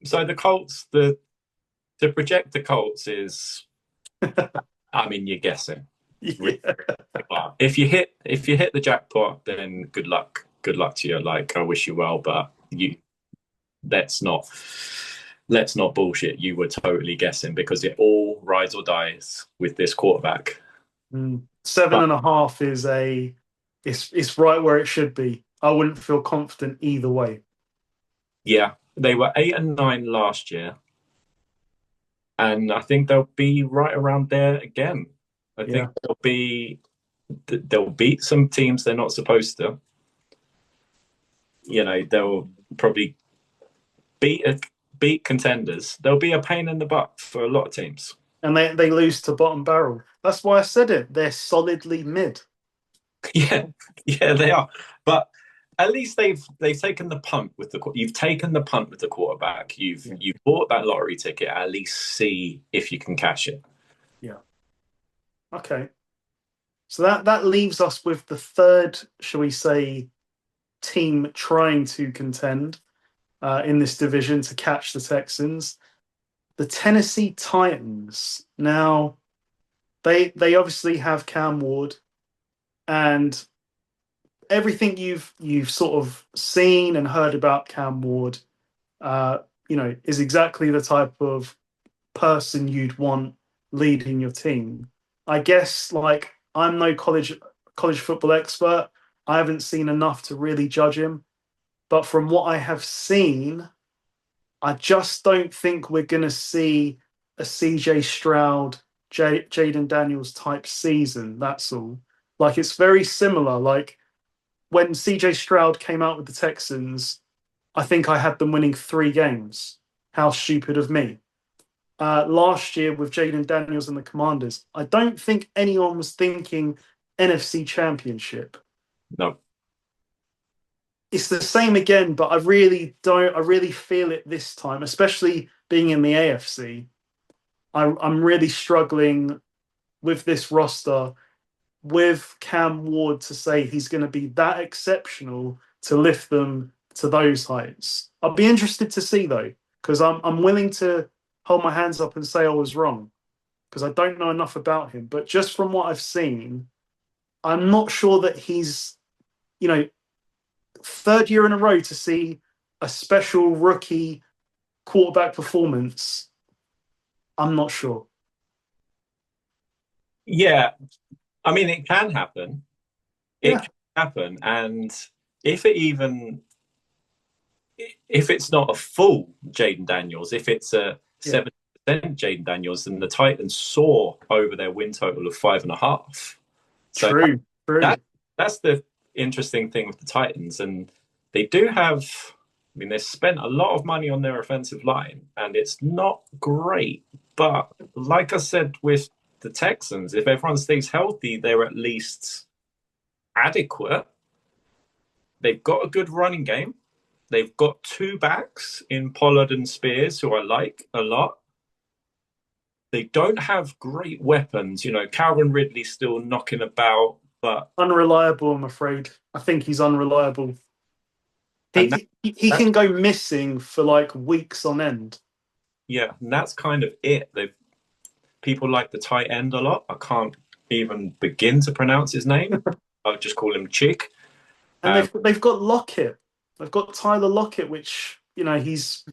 So the Colts, to project the Colts is, I mean, you're guessing. Yeah. If you hit the jackpot, then good luck. Good luck to you. Like I wish you well, but let's not bullshit. You were totally guessing because it all rides or dies with this quarterback. 7.5 is it's right where it should be. I wouldn't feel confident either way. Yeah, they were 8-9 last year, and I think they'll be right around there again. I think they'll beat some teams they're not supposed to. They'll probably beat contenders. They'll be a pain in the butt for a lot of teams. And they lose to bottom barrel. That's why I said it. They're solidly mid. Yeah, they are. But at least they've taken the punt with you've taken the punt with the quarterback. You've bought that lottery ticket. At least see if you can cash it. Yeah. Okay. So that leaves us with the third, shall we say, team trying to contend in this division to catch the Texans, the Tennessee Titans. Now, they obviously have Cam Ward, and everything you've sort of seen and heard about Cam Ward, is exactly the type of person you'd want leading your team. I guess like I'm no college football expert. I haven't seen enough to really judge him, but from what I have seen, I just don't think we're going to see a CJ Stroud, Jaden Daniels type season. That's all. Like it's very similar. Like when CJ Stroud came out with the Texans, I think I had them winning 3 games. How stupid of me. Last year with Jaden Daniels and the Commanders, I don't think anyone was thinking NFC Championship. No. It's the same again, but I really don't. I really feel it this time, especially being in the AFC. I'm really struggling with this roster with Cam Ward to say he's going to be that exceptional to lift them to those heights. I'll be interested to see though, because I'm willing to hold my hands up and say I was wrong because I don't know enough about him. But just from what I've seen, I'm not sure that he's, you know, third year in a row to see a special rookie quarterback performance. I'm not sure. Yeah, I mean, it can happen. It Yeah, can happen, and if it even if it's not a full Jaden Daniels, if it's a yeah, 70% Jaden Daniels, then the Titans soar over their win total of 5.5. So true, true. that that's the interesting thing with the Titans, and they do have. I mean, they spent a lot of money on their offensive line, and it's not great. But like I said with the Texans, if everyone stays healthy, they're at least adequate. They've got a good running game. They've got two backs in Pollard and Spears, who I like a lot. They don't have great weapons. You know, Calvin Ridley's still knocking about, but Unreliable, I'm afraid. I think he's unreliable. and that, He that's can go missing for like weeks on end. yeah, and that's kind of it. They've people like the tight end a lot. I can't even begin to pronounce his name. I'll just call him Chick. And Um, they've got Lockett. They've got Tyler Lockett, which he's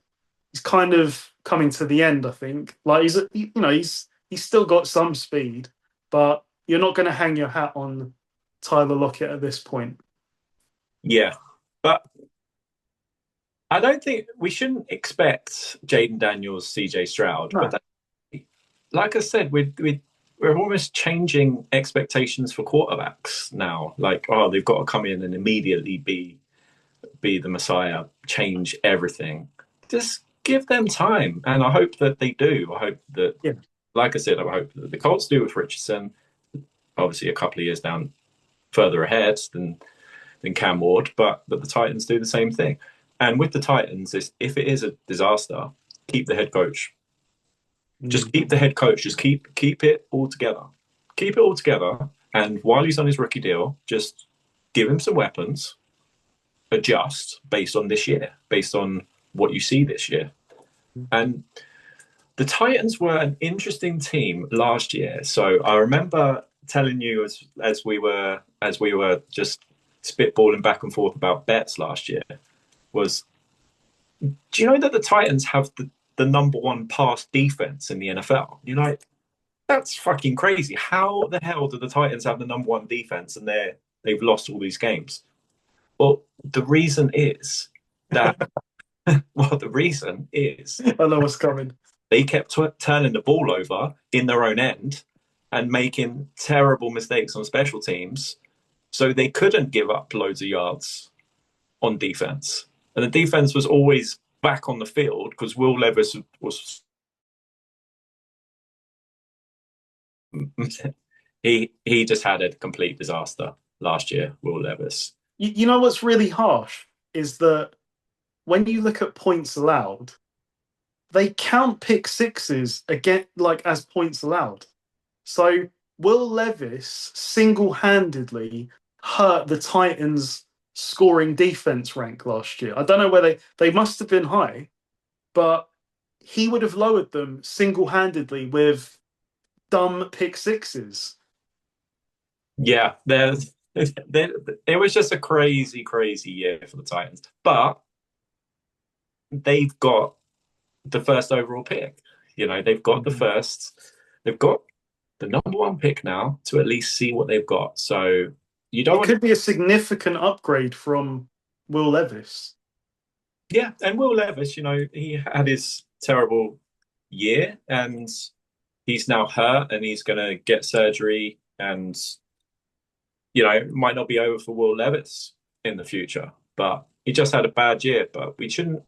kind of coming to the end. I think like he's still got some speed, but you're not going to hang your hat on Tyler Lockett at this point. yeah, but I don't think we shouldn't expect Jaden Daniels, CJ Stroud. But No, that, like I said, we're almost changing expectations for quarterbacks now. Like, oh, they've got to come in and immediately be the Messiah, change everything. Just give them time, and I hope that they do. I hope that, yeah, like I said, I hope that the Colts do with Richardson. Obviously, a couple of years down further ahead than Cam Ward, but that the Titans do the same thing. And with the Titans, if it is a disaster, keep the head coach. Just mm. keep the head coach. Just keep it all together. Keep it all together. And while he's on his rookie deal, just give him some weapons. Adjust based on this year, based on what you see this year. And the Titans were an interesting team last year. So I remember telling you as we were just spitballing back and forth about bets last year was, do you know that the Titans have the number one pass defense in the NFL? You're like, that's fucking crazy. How the hell do the Titans have the number one defense and they've lost all these games? Well, the reason is that the reason is I know what's coming. they kept turning the ball over in their own end and making terrible mistakes on special teams, so they couldn't give up loads of yards on defense. And the defense was always back on the field because Will Levis was he just had a complete disaster last year. Will Levis. You know what's really harsh is that when you look at points allowed, they count pick sixes again like as points allowed. So Will Levis single-handedly hurt the Titans' scoring defense rank last year. I don't know where they must have been high, but he would have lowered them single-handedly with dumb pick sixes. Yeah, it was just a crazy, crazy year for the Titans. But they've got the first overall pick. They've got they've got the number one pick now to at least see what they've got. So you don't It want could be a significant upgrade from Will Levis. Yeah, and Will Levis, he had his terrible year and he's now hurt and he's going to get surgery and it might not be over for Will Levis in the future, but he just had a bad year. But we shouldn't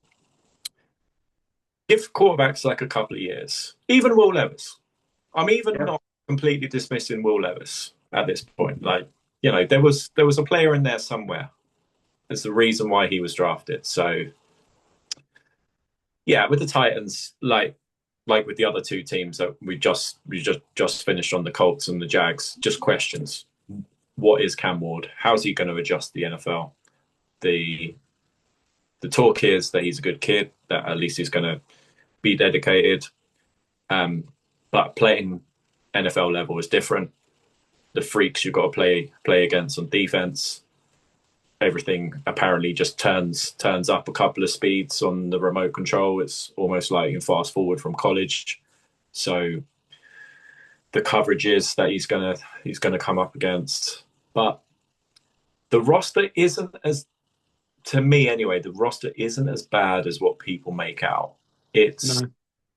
give quarterbacks like a couple of years. Even Will Levis. I'm even Yeah. not completely dismissing Will Levis at this point. Like, there was a player in there somewhere. There's the reason why he was drafted. So yeah, with the Titans, like with the other two teams that we just finished on, the Colts and the Jags, just questions. What is Cam Ward? How's he going to adjust the NFL? The talk is that he's a good kid, that at least he's going to be dedicated. But playing NFL level is different. The freaks you've got to play against on defense. Everything apparently just turns up a couple of speeds on the remote control. It's almost like you can fast forward from college. So the coverages that he's gonna come up against, but the roster isn't as, to me anyway, the roster isn't as bad as what people make out. It's No.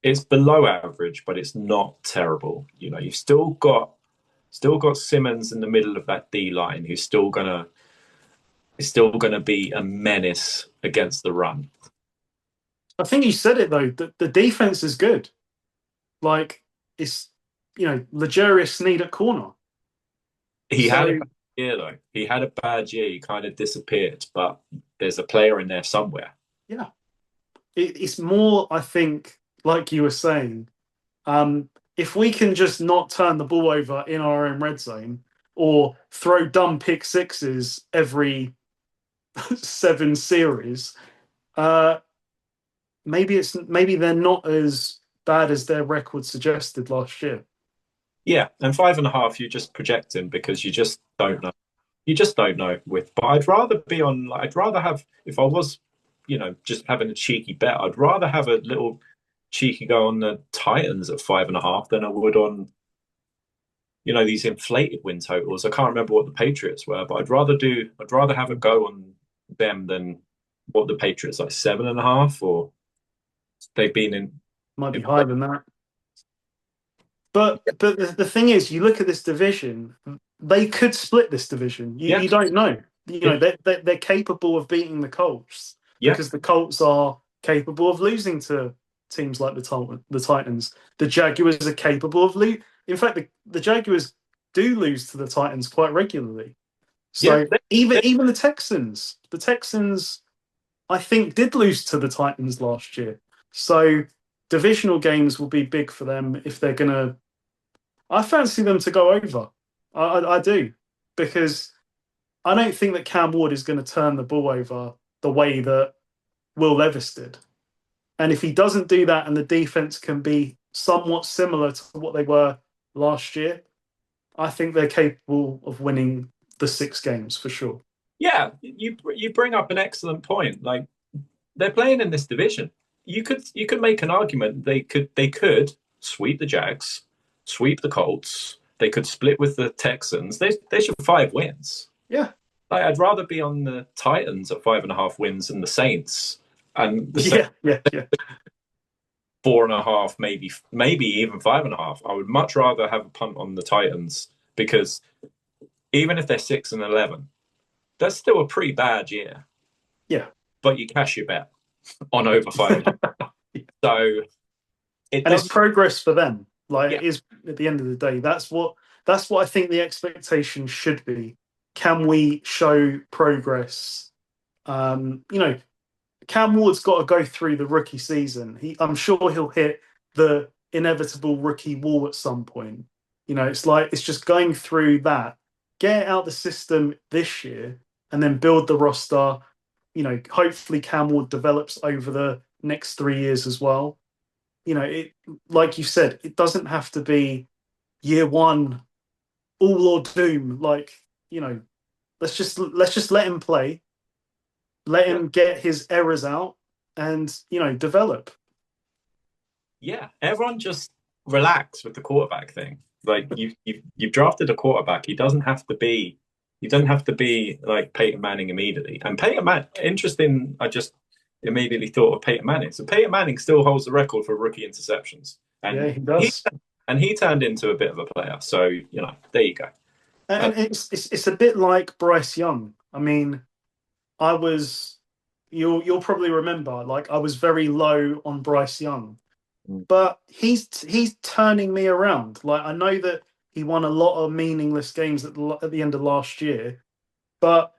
it's below average, but it's not terrible. You've still got Simmons in the middle of that D line, who's still gonna be a menace against the run. I think you said it though. The defense is good. Like it's L'Jarius Sneed at corner. He had a bad year though. He had a bad year. He kind of disappeared, but there's a player in there somewhere. Yeah, it's more. I think, like you were saying, if we can just not turn the ball over in our own red zone or throw dumb pick sixes every 7 series, maybe they're not as bad as their record suggested last year. Yeah, and 5.5, you're just projecting because you just don't know. You just don't know but I'd rather be on. I'd rather have, if I was, just having a cheeky bet, I'd rather have a little cheeky go on the Titans at 5.5 than I would on, these inflated win totals. I can't remember what the Patriots were, but I'd rather have a go on them than what the Patriots, like 7.5, or they've been in. Might be higher than that. But the thing is, you look at this division, they could split this division. You don't know. They're capable of beating the Colts because the Colts are capable of losing to teams like the Titans. The Jaguars are capable of losing. In fact, the Jaguars do lose to the Titans quite regularly. So even the Texans, I think, did lose to the Titans last year. So divisional games will be big for them if they're going to. I fancy them to go over. I do, because I don't think that Cam Ward is going to turn the ball over the way that Will Levis did. And if he doesn't do that and the defense can be somewhat similar to what they were last year, I think they're capable of winning the 6 games for sure. Yeah, you bring up an excellent point. Like, they're playing in this division. You could make an argument they could sweep the Jags, sweep the Colts. They could split with the Texans. They should 5 wins. Yeah. I'd rather be on the Titans at 5.5 wins than the Saints. And the yeah. 4.5, maybe even 5.5. I would much rather have a punt on the Titans, because even if they're 6-11, that's still a pretty bad year. Yeah. But you cash your bet on over 5. So it's progress for them. It is, at the end of the day. That's what I think the expectation should be. Can we show progress? Cam Ward's got to go through the rookie season. I'm sure he'll hit the inevitable rookie wall at some point. It's just going through that, get it out the system this year, and then build the roster. Hopefully Cam Ward develops over the next 3 years as well. It like you said, it doesn't have to be year one all or doom. Let's just let him play, let Yeah. him get his errors out, and develop. Yeah, everyone just relax with the quarterback thing. Like you've drafted a quarterback. He doesn't have to be like Peyton Manning immediately. And Peyton Manning, interesting. I just immediately thought of Peyton Manning. So Peyton Manning still holds the record for rookie interceptions, Yeah, and he he does. and he turned into a bit of a player. So there you go. Uh, And it's a bit like Bryce Young. I mean, I was you'll probably remember, like I was very low on Bryce Young, but he's turning me around. Like I know that he won a lot of meaningless games at the end of last year, but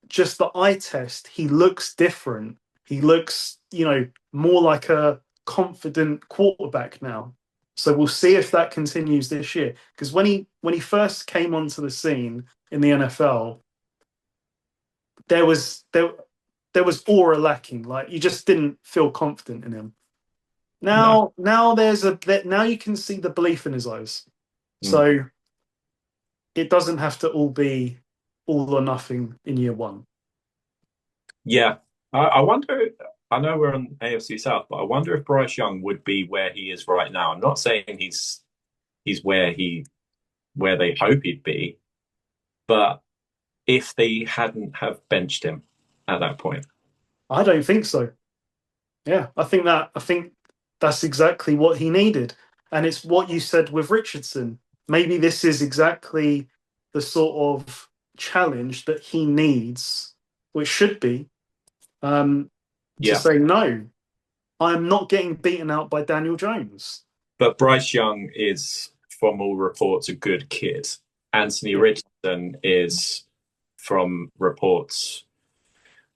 just the eye test, he looks different. He looks, more like a confident quarterback now. So we'll see if that continues this year. Because when he first came onto the scene in the NFL, there was aura lacking. Like you just didn't feel confident in him. no. Now you can see the belief in his eyes. Mm. So it doesn't have to all be all or nothing in year one. Yeah, I wonder. I know we're on AFC South, but I wonder if Bryce Young would be where he is right now. I'm not saying he's where they hope he'd be, but if they hadn't have benched him at that point. I don't think so. Yeah, I think that's exactly what he needed. And it's what you said with Richardson. Maybe this is exactly the sort of challenge that he needs, which should be, to Yeah, say, no, I'm not getting beaten out by Daniel Jones. but Bryce Young is, from all reports, a good kid. Anthony Yeah, Richardson is, from reports,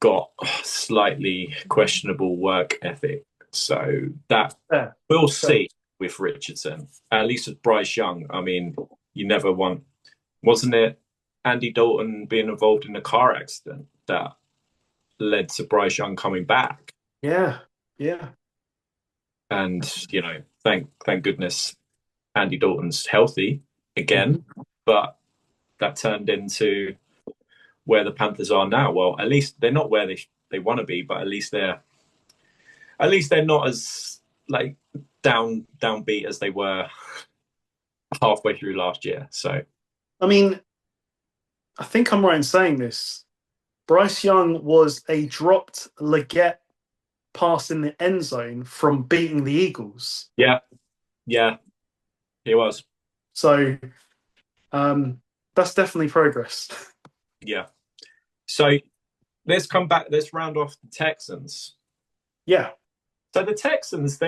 got slightly questionable work ethic. So that fair, we'll fair. see with Richardson. At least with Bryce Young, I mean, you never want, wasn't it Andy Dalton being involved in a car accident that led to Bryce Young coming back? Yeah, yeah. And thank goodness Andy Dalton's healthy again, Mhm. but that turned into where the Panthers are now. Well, at least they're not where they want to be, but at least they're not as like downbeat as they were halfway through last year. So I mean, I think I'm right in saying this. Bryce Young was a dropped Leggett pass in the end zone from beating the Eagles. yeah, yeah, he was. So that's definitely progress. Yeah. So let's come back. Let's round off the Texans. Yeah. So the Texans,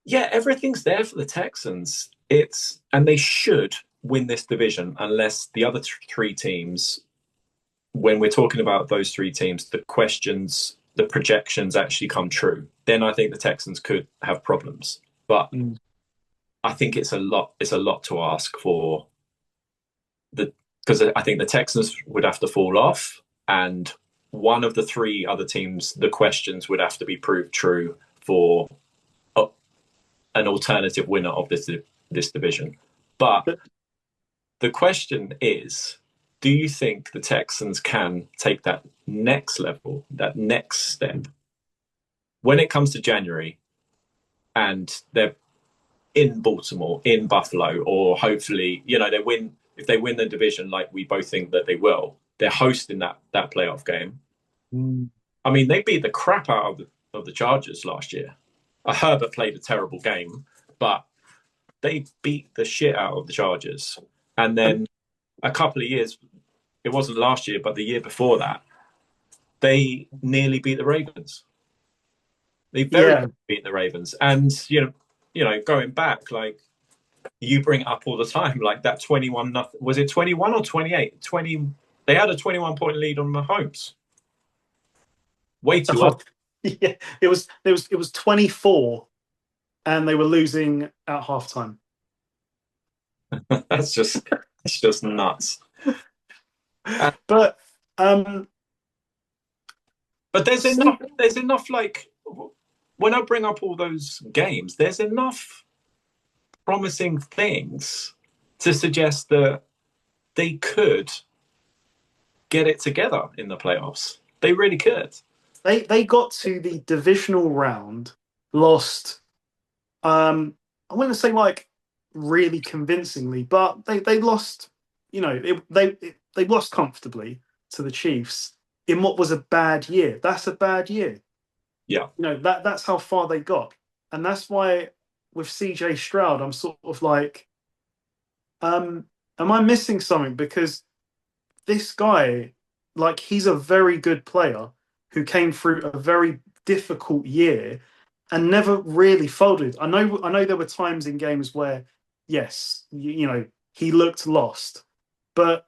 everything's there for the Texans. And they should win this division unless the other three teams, when we're talking about those three teams, the projections actually come true. Then I think the Texans could have problems. But Mm. I think it's a lot. It's a lot to ask for because I think the Texans would have to fall off, and one of the three other teams, the questions would have to be proved true for an alternative winner of this division. But the question is, do you think the Texans can take that next level, that next step, when it comes to January and they're in Baltimore, in Buffalo, or hopefully, they win if they win the division like we both think that they will, they're hosting that playoff game. Mm. I mean, they beat the crap out of the Chargers last year. Herbert played a terrible game, but they beat the shit out of the Chargers. And then a couple of years, it wasn't last year, but the year before that, they nearly beat the Ravens. They very Yeah. much beat the Ravens. And, going back, like you bring it up all the time, like that 21 nothing. Was it 21 or 28? 20. They had a 21-point lead on Mahomes. Way too early. Yeah. It was 24 and they were losing at halftime. It's just nuts. Uh, But um, but see, there's enough like when I bring up all those games, there's enough promising things to suggest that they could get it together in the playoffs. They really could. they got to the divisional round, lost. I wouldn't say like really convincingly, but they lost. You know, they lost comfortably to the Chiefs in what was a bad year. That's a bad year. Yeah. You know that's how far they got, and that's why with CJ Stroud, I'm sort of like, am I missing something? Because this guy, like, he's a very good player who came through a very difficult year and never really folded. I know there were times in games where, yes, you know, he looked lost, but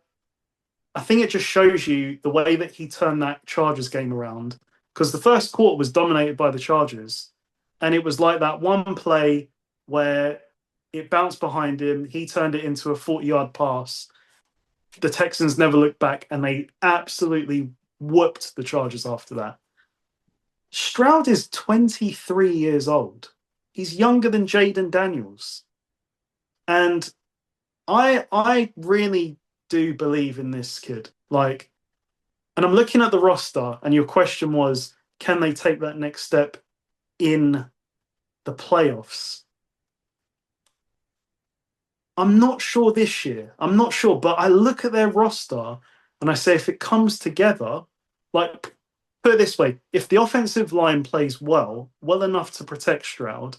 I think it just shows you the way that he turned that Chargers game around. Because the first quarter was dominated by the Chargers, and it was like that one play where it bounced behind him, he turned it into a 40-yard pass. The Texans never looked back, and they absolutely whooped the Chargers after that. Stroud is 23 years old. He's younger than Jaden Daniels. And I really do believe in this kid. Like, and I'm looking at the roster, and your question was, can they take that next step in the playoffs? I'm not sure this year. I'm not sure, but I look at their roster and I say, if it comes together, like, put it this way, if the offensive line plays well enough to protect Stroud,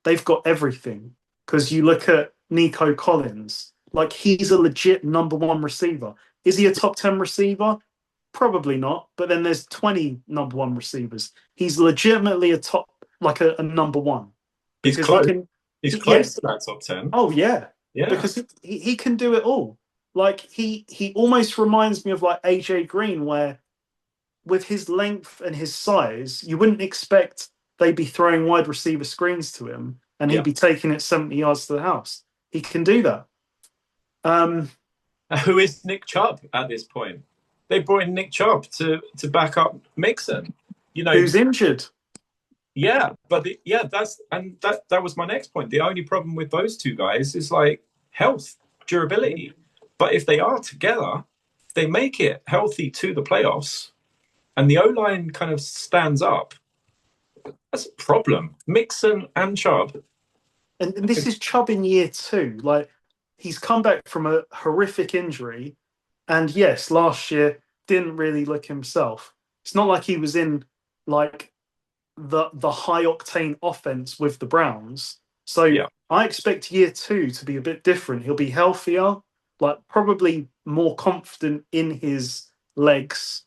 they've got everything. Because you look at Nico Collins, like, he's a legit number one receiver. Is he a top 10 receiver? Probably not. But then there's 20 number one receivers. He's legitimately a top, like a number one. He's Because he close. can, He's yeah. close to that top 10. Oh, yeah. Yeah. Because he can do it all. Like, he almost reminds me of like AJ Green, where with his length and his size, you wouldn't expect they'd be throwing wide receiver screens to him and he'd Yeah. be taking it 70 yards to the house. He can do that. Um, Who is Nick Chubb at this point? They brought in Nick Chubb to back up Mixon. You know, who's injured? yeah, but that was my next point. The only problem with those two guys is like health, durability. But if they are together, if they make it healthy to the playoffs, and the O line kind of stands up, that's a problem. Mixon and Chubb. And this is Chubb in year two. Like, he's come back from a horrific injury. And yes, last year didn't really look himself. It's not like he was in like the high octane offense with the Browns. So Yeah. I expect year two to be a bit different. He'll be healthier, like probably more confident in his legs.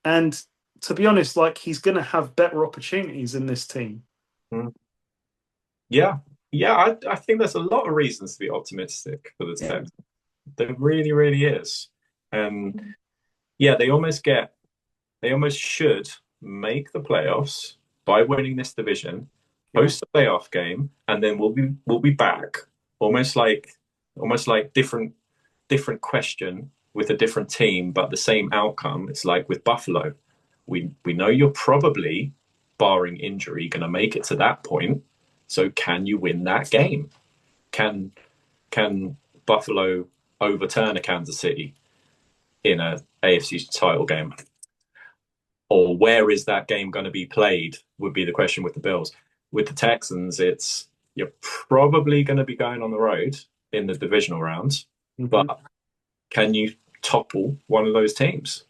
And to be honest, like, he's going to have better opportunities in this team. Mm. Yeah. Yeah, I think there's a lot of reasons to be optimistic for the Texans. There really, really is. And yeah, they almost should make the playoffs by winning this division, host a playoff game, and then we'll be back. Almost like different question with a different team, but the same outcome. It's like with Buffalo. We know you're probably, barring injury, gonna make it to that point. So can you win that game? Can Buffalo overturn a Kansas City in a AFC title game? Or where is that game going to be played would be the question with the Bills. With the Texans, it's you're probably going to be going on the road in the divisional rounds, but can you topple one of those teams?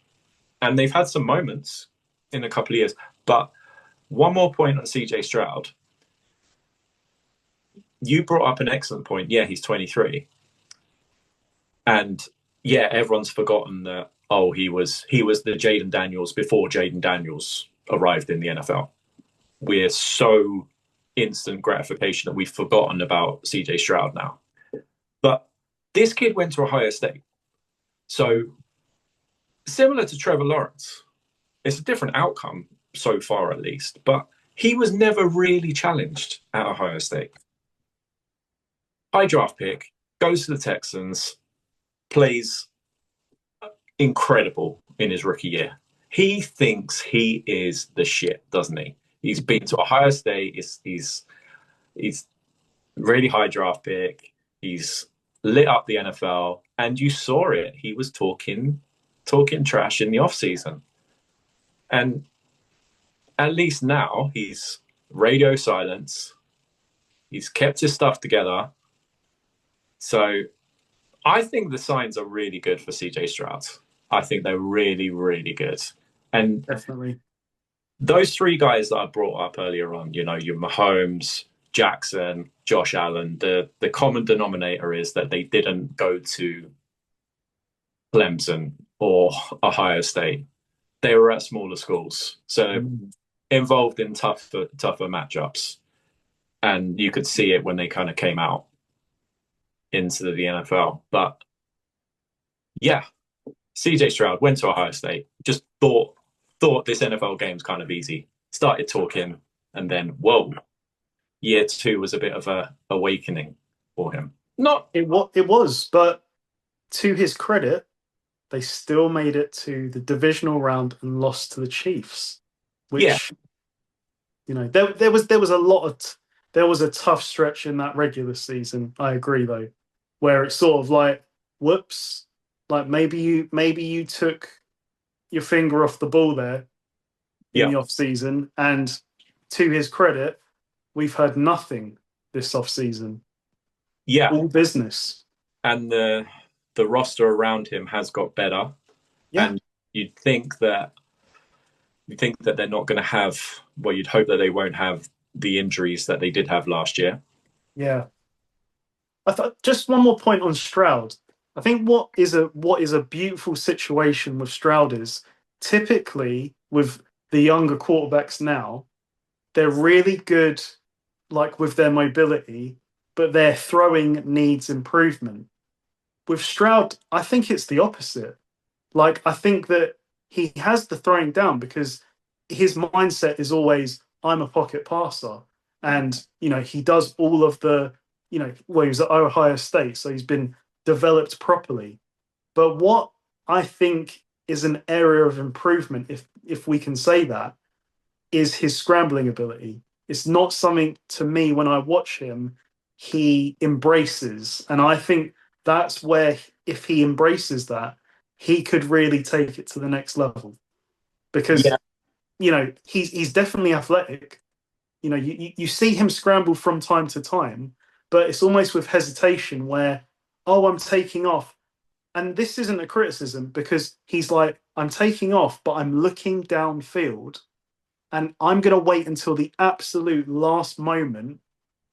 And they've had some moments in a couple of years. But one more point on CJ Stroud. You brought up an excellent point. Yeah, he's 23. And yeah, everyone's forgotten that, oh, he was the Jaden Daniels before Jaden Daniels arrived in the NFL. We're so instant gratification that we've forgotten about CJ Stroud now. But this kid went to Ohio State. So similar to Trevor Lawrence, it's a different outcome so far, at least. But he was never really challenged at Ohio State. High draft pick. goes to the Texans, plays incredible in his rookie year. He thinks he is the shit, doesn't he? He's been to Ohio State. He's really high draft pick. He's lit up the NFL, and you saw it. He was talking trash in the offseason. And at least now he's radio silence. He's kept his stuff together. So I think the signs are really good for CJ Stroud. I think they're really, really good. And Definitely. those three guys that I brought up earlier on, you know, your Mahomes, Jackson, Josh Allen, the common denominator is that they didn't go to Clemson or Ohio State. They were at smaller schools. So involved in tougher matchups. And you could see it when they kind of came out into the NFL. But yeah, CJ Stroud went to Ohio State, just thought this NFL game's kind of easy, started talking, and then, whoa, year two was a bit of a awakening for him. It was, but to his credit, they still made it to the divisional round and lost to the Chiefs, which, you know, there was a tough stretch in that regular season. I agree, though, where it's sort of like, whoops, like maybe you took your finger off the ball there in the off season, and to his credit, we've heard nothing this off season. Yeah, all business, and the roster around him has got better. Yeah, and you'd think that they're not going to have. Well, you'd hope that they won't have the injuries that they did have last year. Yeah, I thought just one more point on Stroud. I think what is a beautiful situation with Stroud is typically with the younger quarterbacks now, they're really good, like with their mobility, but their throwing needs improvement. With Stroud, I think it's the opposite. Like, I think that he has the throwing down because his mindset is always, I'm a pocket passer. And, you know, he does all of the, you know, well, he was at Ohio State, so he's been developed properly. But what I think is an area of improvement, if we can say that, is his scrambling ability. It's not something, to me, when I watch him, he embraces. And I think that's where, if he embraces that, he could really take it to the next level. Because, you know, he's definitely athletic. You know, you see him scramble from time to time, but it's almost with hesitation where, oh, I'm taking off. And this isn't a criticism because he's like, I'm taking off, but I'm looking downfield and I'm going to wait until the absolute last moment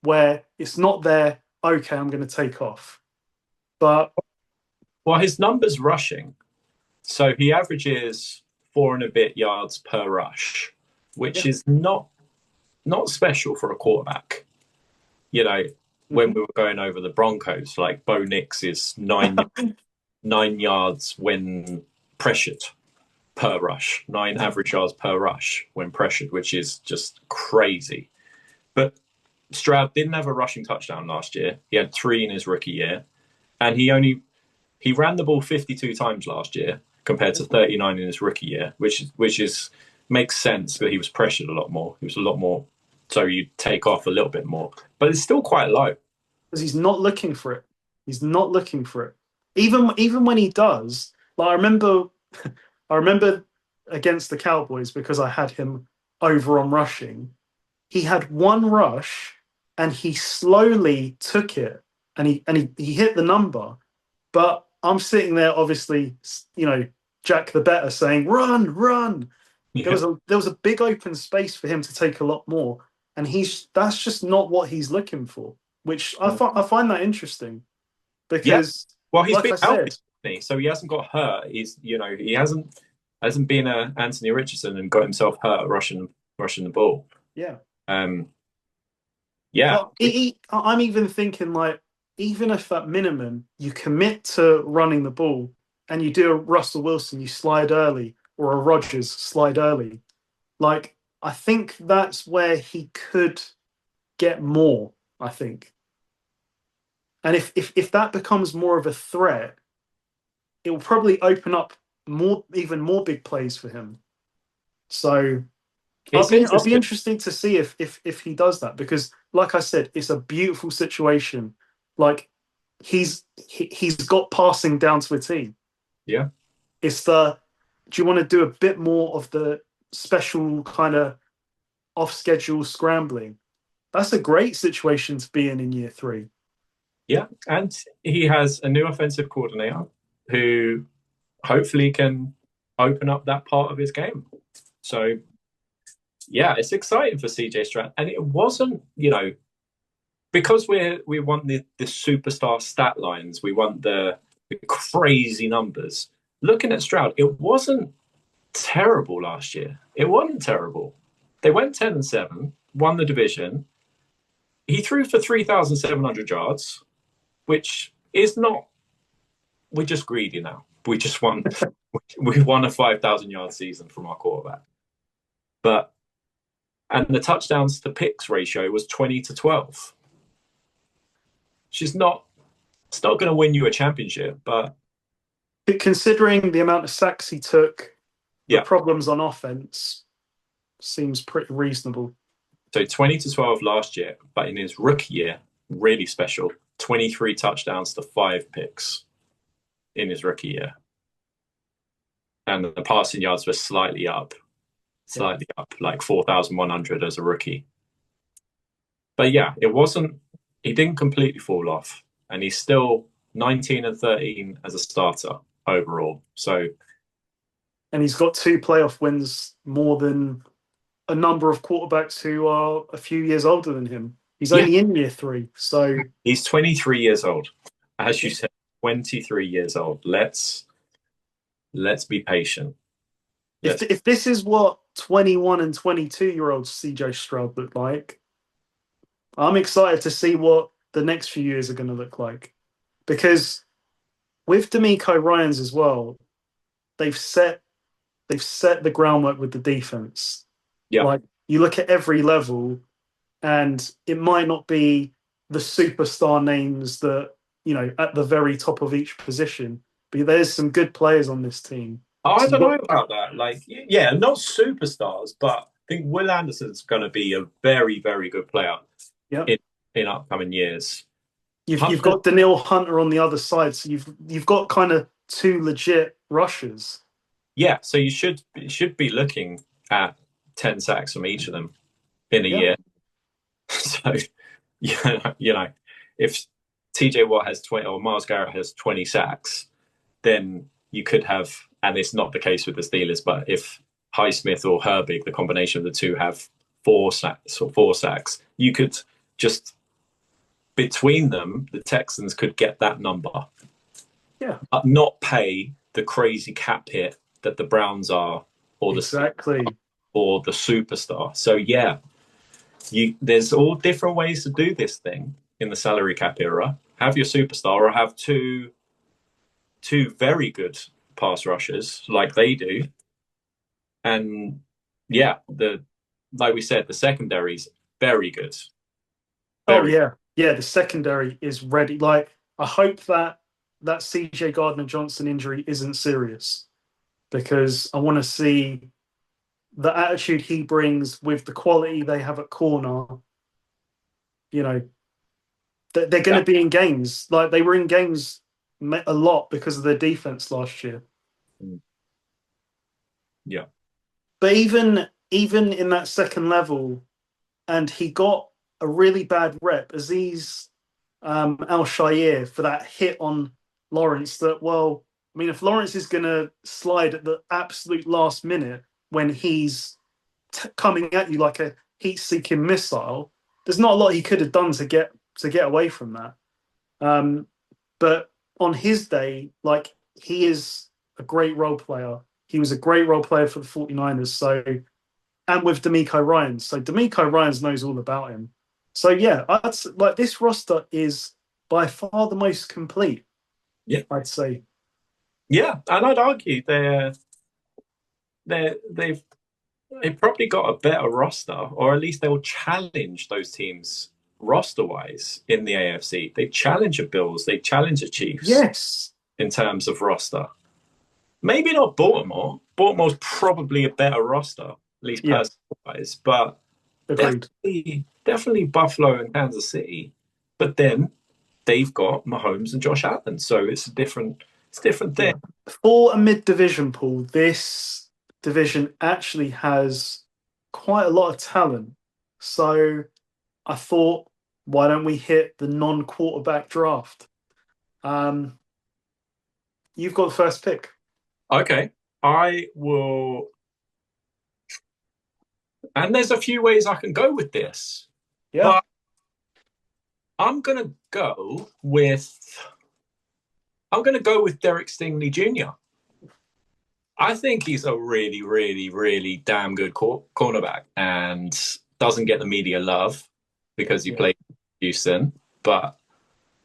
where it's not there. Okay, I'm going to take off. But well, his numbers rushing. So he averages 4 and a bit yards per rush, which is not special for a quarterback. You know, when we were going over the Broncos, like Bo Nix is 9 yards when pressured per rush, 9 average yards per rush when pressured, which is just crazy. But Stroud didn't have a rushing touchdown last year. He had 3 in his rookie year, and he ran the ball 52 times last year compared to 39 in his rookie year, which makes sense. But he was pressured a lot more. He was a lot more, so you take off a little bit more, but it's still quite low because he's not looking for it. He's not looking for it. Even when he does, like I remember against the Cowboys because I had him over on rushing. He had one rush and he slowly took it and he hit the number. But I'm sitting there, obviously, you know, Jack the Better saying, run, run. Yeah. There was a big open space for him to take a lot more. And that's just not what he's looking for, which I find that interesting because, well, he's like been I said, healthy, so he hasn't got hurt. He hasn't been a Anthony Richardson and got himself hurt rushing the ball. Yeah. Yeah. But I'm even thinking, like, even if at minimum you commit to running the ball and you do a Russell Wilson, you slide early, or a Rodgers slide early, like, I think that's where he could get more, I think. And if that becomes more of a threat, it will probably open up even more big plays for him. So It's I'll be interesting. interested to see if he does that, because like I said, it's a beautiful situation. Like he's got passing down to a T. Yeah. It's the do you want to do a bit more of the special kind of off schedule scrambling? That's a great situation to be in year three. Yeah. And he has a new offensive coordinator who hopefully can open up that part of his game. So yeah, it's exciting for CJ Stroud. And it wasn't, because we want the superstar stat lines, we want the crazy numbers. Looking at Stroud, it wasn't terrible last year. It wasn't terrible. They went 10-7, won the division. He threw for 3,700 yards, which is not. We're just greedy now. We just won. We won a 5,000 yard season from our quarterback. And the touchdowns to picks ratio was 20-12. She's not. It's not going to win you a championship, but Considering the amount of sacks he took, the yeah. problems on offense seems pretty reasonable. So 20-12 last year, but in his rookie year, really special. 23 touchdowns to 5 picks in his rookie year. And the passing yards were slightly up, like 4,100 as a rookie. But yeah, he didn't completely fall off. And he's still 19-13 as a starter overall. So, and he's got 2 playoff wins more than a number of quarterbacks who are a few years older than him. He's only in year 3, so he's 23 years old. As you said, 23 years old. Let's be patient. If this is what 21 and 22-year-old CJ Stroud look like, I'm excited to see what the next few years are going to look like. Because with DeMeco Ryans as well, they've set the groundwork with the defense. Yeah. Like, you look at every level, and it might not be the superstar names that, at the very top of each position, but there's some good players on this team. I don't know about that. Like, yeah, not superstars, but I think Will Anderson's going to be a very, very good player in upcoming years. You've got Daniil Hunter on the other side, so you've got kind of 2 legit rushers. Yeah, so you should be looking at 10 sacks from each of them in a year. So, if TJ Watt has 20 or Myles Garrett has 20 sacks, then you could have, and it's not the case with the Steelers, but if Highsmith or Herbig, the combination of the two, have 4 sacks, you could just, between them, the Texans could get that number. Yeah. But not pay the crazy cap hit that the Browns are, or the superstar. So yeah, there's all different ways to do this thing in the salary cap era. Have your superstar, or have two very good pass rushers like they do. And yeah, like we said, the secondary's very good. Yeah, the secondary is ready. Like, I hope that CJ Gardner-Johnson injury isn't serious, because I want to see the attitude he brings with the quality they have at corner. They're going to be in games. Like, they were in games a lot because of their defense last year. Yeah. But even in that second level, and he got a really bad rep, Azeez Al-Shaair, for that hit on Lawrence. That, well, I mean, if Lawrence is going to slide at the absolute last minute when he's coming at you like a heat-seeking missile, there's not a lot he could have done to get away from that. But on his day, like, he is a great role player. He was a great role player for the 49ers. So, and with DeMeco Ryans. So DeMeco Ryans knows all about him. So yeah, this roster is by far the most complete. Yeah, I'd say. Yeah, and I'd argue they've probably got a better roster, or at least they'll challenge those teams roster-wise in the AFC. They challenge the Bills, they challenge the Chiefs Yes. in terms of roster. Maybe not Baltimore. Baltimore's probably a better roster, at least Yeah. personnel-wise, but Agreed. definitely Buffalo and Kansas City. But then they've got Mahomes and Josh Allen, so it's a different thing. Yeah. For a mid-division pool, this division actually has quite a lot of talent. So I thought, why don't we hit the non-quarterback draft? Um, you've got the first pick. Okay, I will, and there's a few ways I can go with this, Yeah. but I'm gonna go with Derek Stingley Jr. I think he's a really, really, really damn good cornerback and doesn't get the media love because he Yeah. played Houston. But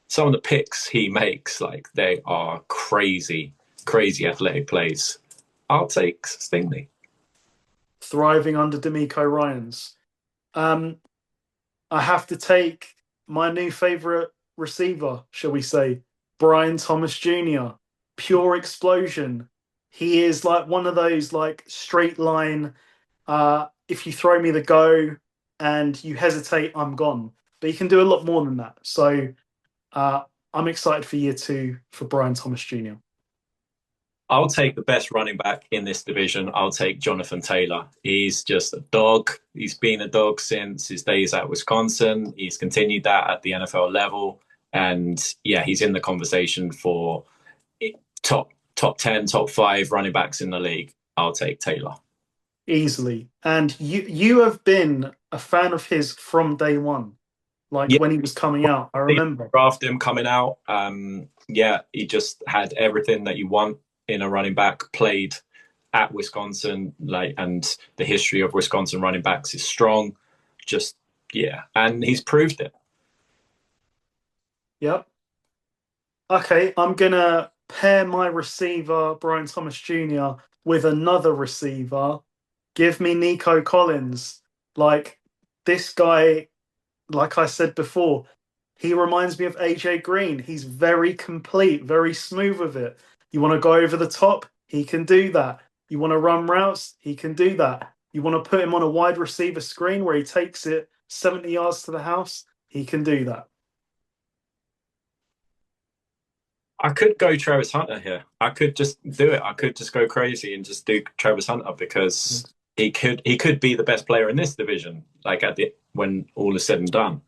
some of the picks he makes, like they are crazy, crazy athletic plays. I'll take Stingley. Thriving under D'Amico Ryans. Um, I have to take my new favorite receiver, shall we say, Brian Thomas Jr. Pure explosion. He is like one of those like straight line. If you throw me the go and you hesitate, I'm gone. But he can do a lot more than that. So uh, I'm excited for year two for Brian Thomas Jr. I'll take the best running back in this division. I'll take Jonathan Taylor. He's just a dog. He's been a dog since his days at Wisconsin. He's continued that at the NFL level. And yeah, he's in the conversation for top 10, top five running backs in the league. I'll take Taylor. Easily. And you have been a fan of his from day one, like Yeah, when he was coming out. I remember. draft him coming out. Yeah, he just had everything that you want in a running back. Played at Wisconsin, and the history of Wisconsin running backs is strong. Just yeah, and he's proved it. Yep. Okay, I'm gonna pair my receiver, Brian Thomas Jr., with another receiver. Give me Nico Collins. Like this guy, like I said before, he reminds me of AJ Green. He's very complete, very smooth with it. You want to go over the top? He can do that. You want to run routes? He can do that. You want to put him on a wide receiver screen where he takes it 70 yards to the house? He can do that. I could go Travis Hunter here. I could just do it. I could just go crazy and just do Travis Hunter because he could be the best player in this division. Like when all is said and done.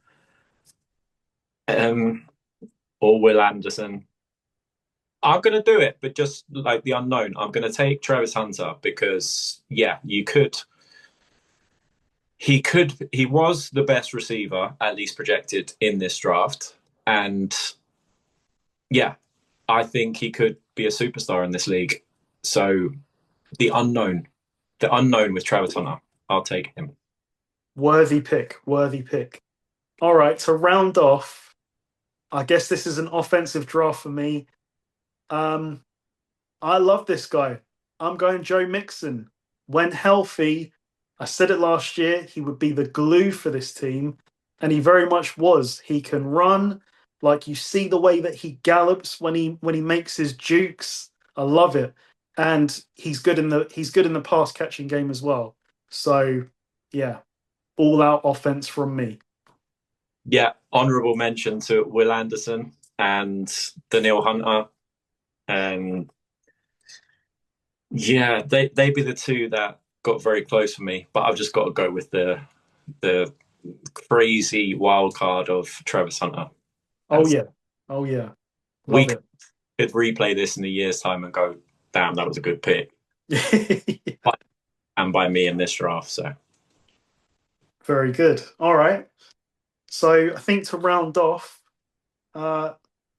Um, or Will Anderson. I'm going to do it, but just like the unknown. I'm going to take Travis Hunter because, yeah, you could. He was the best receiver, at least projected in this draft. And yeah, I think he could be a superstar in this league. So the unknown with Travis Hunter, I'll take him. Worthy pick, worthy pick. All right, to round off, I guess this is an offensive draft for me. I love this guy. I'm going Joe Mixon. When healthy, I said it last year, he would be the glue for this team, and he very much was. He can run, like you see the way that he gallops when he makes his jukes. I love it, and he's good in the pass catching game as well. So, yeah, all out offense from me. Yeah, honourable mention to Will Anderson and Daniel Hunter. And yeah, they'd be the two that got very close for me. But I've just got to go with the crazy wild card of Travis Hunter. Oh And yeah, oh yeah, we love it. could replay this in a year's time and go, damn, that was a good pick. And by me in this draft. So Very good. All right. So I think to round off, uh,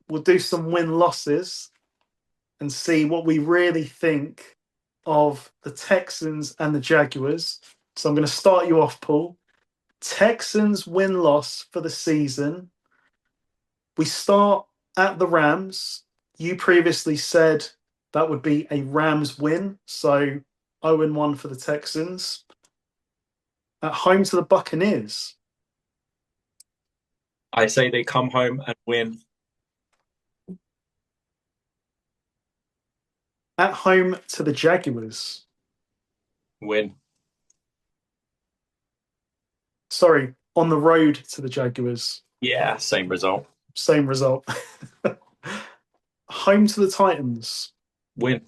we'll do some win losses and see what we really think of the Texans and the Jaguars. So I'm going to start you off, Paul. Texans win loss for the season. We start at the Rams. You previously said that would be a Rams win. So 0-1 for the Texans. At home to the Buccaneers. I say they come home and win. At home to the Jaguars. Win. Sorry, on the road to the Jaguars. Yeah, same result. Same result. Home to the Titans. Win.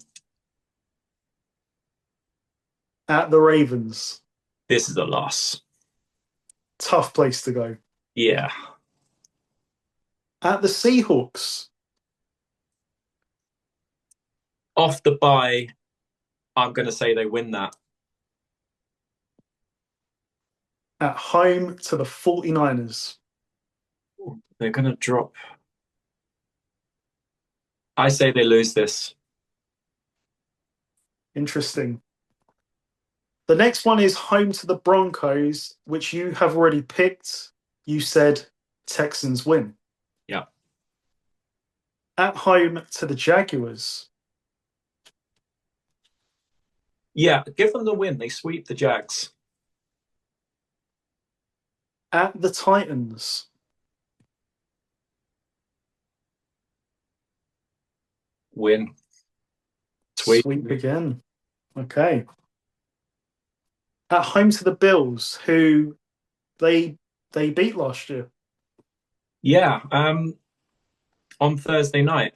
At the Ravens. This is a loss. Tough place to go. Yeah. At the Seahawks. Off the bye, I'm going to say they win that. At home to the 49ers. They're going to drop. I say they lose this. Interesting. The next one is home to the Broncos, which you have already picked. You said Texans win. Yeah. At home to the Jaguars. Yeah, give them the win. They sweep the Jags. At the Titans. Win. Sweep. Sweep again. Okay. At home to the Bills, who they beat last year. Yeah. On Thursday night.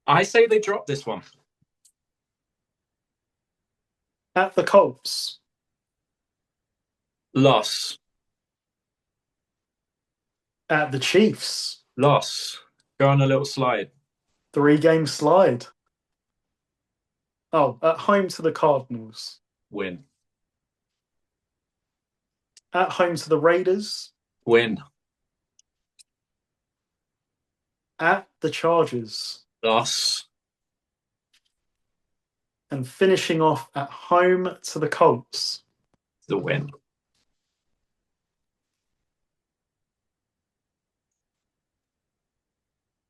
I say they drop this one. At the Colts. Loss. At the Chiefs. Loss. Go on a little slide. 3-game slide. Oh, at home to the Cardinals. Win. At home to the Raiders. Win. At the Chargers. Loss. And finishing off at home to the Colts. The win.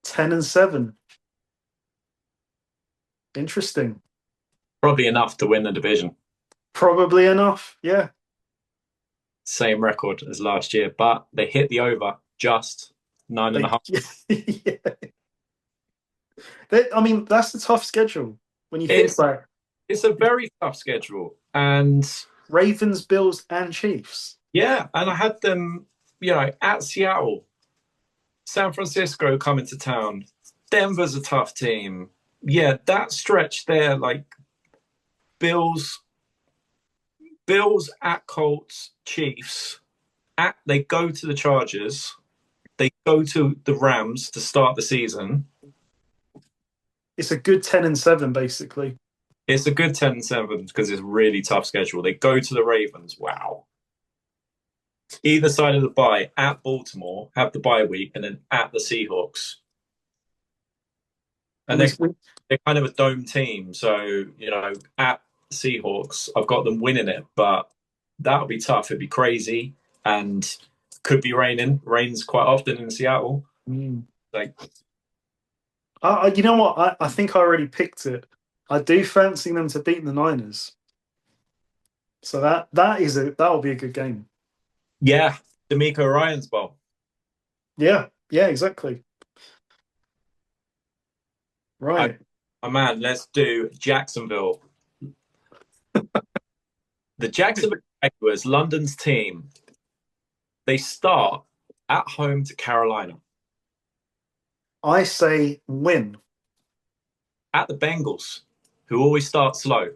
Ten and 7. Interesting. Probably enough to win the division. Probably enough. Yeah. Same record as last year, but they hit the over just 9.5. Yeah. I mean, that's the tough schedule when you think about it. It's a very tough schedule. And Ravens, Bills, and Chiefs. yeah, and I had them, at Seattle, San Francisco coming to town. Denver's a tough team. Yeah, that stretch there, like Bills at Colts, Chiefs. They go to the Chargers. They go to the Rams to start the season. It's a good 10 and 7, basically. It's a good 10 and 7 because it's a really tough schedule. They go to the Ravens. Wow. Either side of the bye, at Baltimore, have the bye week, and then at the Seahawks. And they're kind of a dome team. So, at Seahawks, I've got them winning it, but that'll be tough. It'd be crazy and could be raining. Rains quite often in Seattle. Like, you know what? I think I already picked it. I do fancy them to beat the Niners. So that'll be a good game. yeah, D'Amico Ryan's Bowl. Yeah, exactly. Right. My man, let's do Jacksonville. The Jacksonville Jaguars, London's team, they start at home to Carolina. I say win. At the Bengals, who always start slow.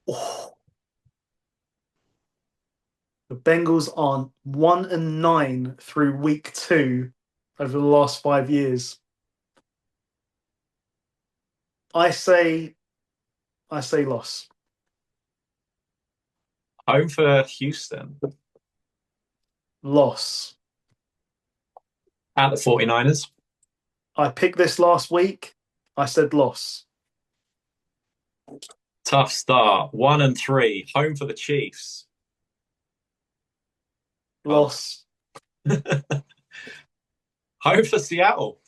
Oh. The Bengals are 1 and 9 through week 2 over the last 5 years. I say loss. Home for Houston. Loss. At the 49ers. I picked this last week. I said loss. Tough start. 1 and 3. Home for the Chiefs. Loss. Home for Seattle.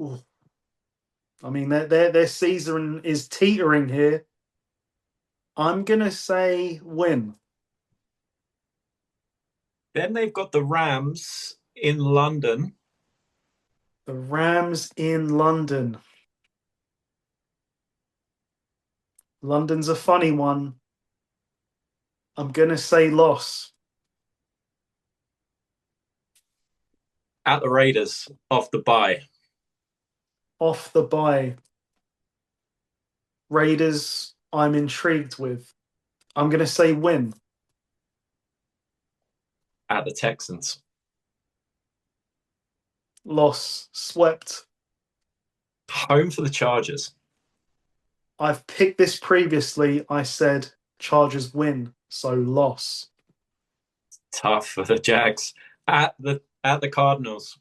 Ooh. I mean, their season is teetering here. I'm gonna say win. Then they've got the Rams in London The Rams in London. London's a funny one. I'm gonna say loss. at the Raiders off the bye. Off the bye. Raiders, I'm intrigued with. I'm gonna say win. At the Texans. Loss. Swept. Home for the Chargers. I've picked this previously. I said Chargers win, so loss. Tough for the Jags. At the Cardinals.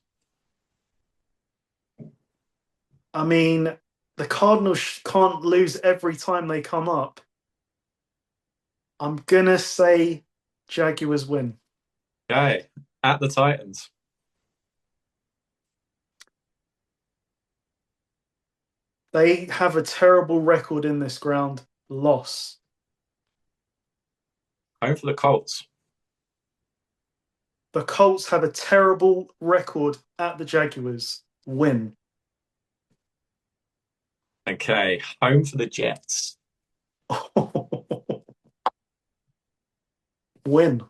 I mean, the Cardinals can't lose every time they come up. I'm gonna say Jaguars win. Okay. At the Titans. They have a terrible record in this ground. Loss. Home for the Colts. The Colts have a terrible record at the Jaguars. Win. Okay. Home for the Jets. Win.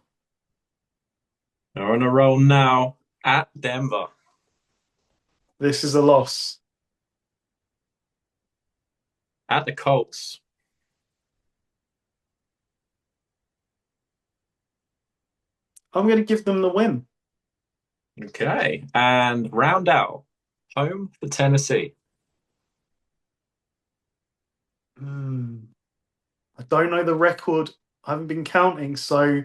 They're on a roll now. At Denver. This is a loss. At the Colts. I'm going to give them the win. Okay. And round out. Home for Tennessee. I don't know the record. I haven't been counting, so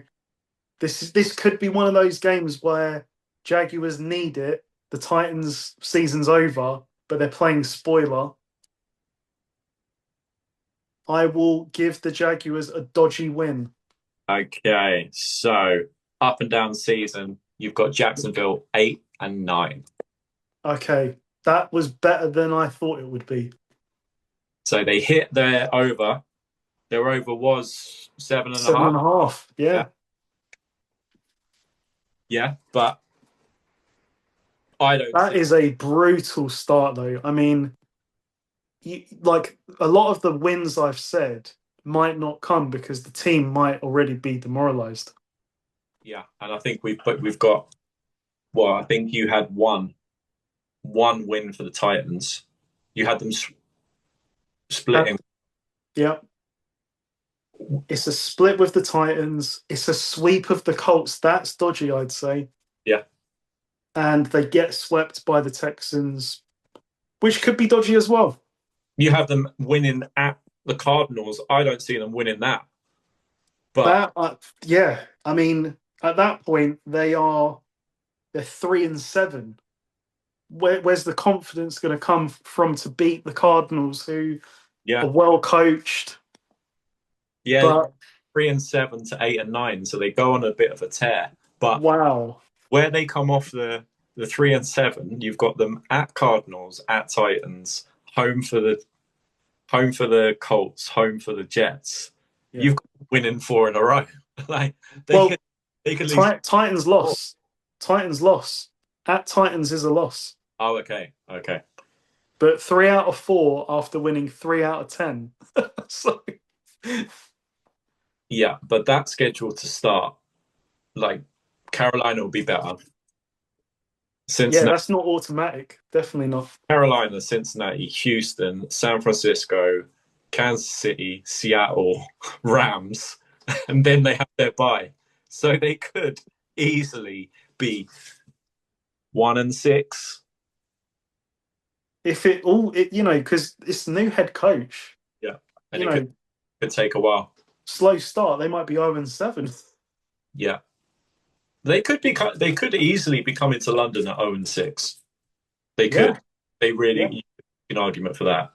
this could be one of those games where Jaguars need it. The Titans' season's over, but they're playing spoiler. I will give the Jaguars a dodgy win. Okay. So up and down season, you've got Jacksonville 8-9. Okay, that was better than I thought it would be. So they hit their over. Their over was seven and a Seven half. and a half. Yeah. Yeah, but I don't That see. is a brutal start, though. I mean, like a lot of the wins I've said might not come because the team might already be demoralized. Yeah, and I think we've got. Well, I think you had one win for the Titans. You had them splitting. Yeah. It's a split with the Titans. It's a sweep of the Colts. That's dodgy, I'd say. Yeah. And they get swept by the Texans, which could be dodgy as well. You have them winning at the Cardinals. I don't see them winning that. But yeah, I mean, at that point they're 3-7. Where's the confidence going to come from to beat the Cardinals, who are well coached? Yeah, but 3-7 to 8-9, so they go on a bit of a tear. But wow, where they come off the 3-7, you've got them at Cardinals, at Titans, home for the Colts, home for the Jets. Yeah. You've got winning 4 in a row. Like they can lose. Titans loss. Titans loss. At Titans is a loss. Oh, okay. But 3 out of 4 after winning 3 out of 10. So... Yeah, but that's scheduled to start. Like Carolina will be better. Cincinnati. Yeah, that's not automatic. Definitely not. Carolina, Cincinnati, Houston, San Francisco, Kansas City, Seattle, Rams, and then they have their bye. So they could easily be 1-6. If because it's the new head coach. Yeah, and it could take a while. Slow start. They might be 0-7. Yeah, they could easily be coming to London at 0-6. They could. Yeah. They really an argument for that.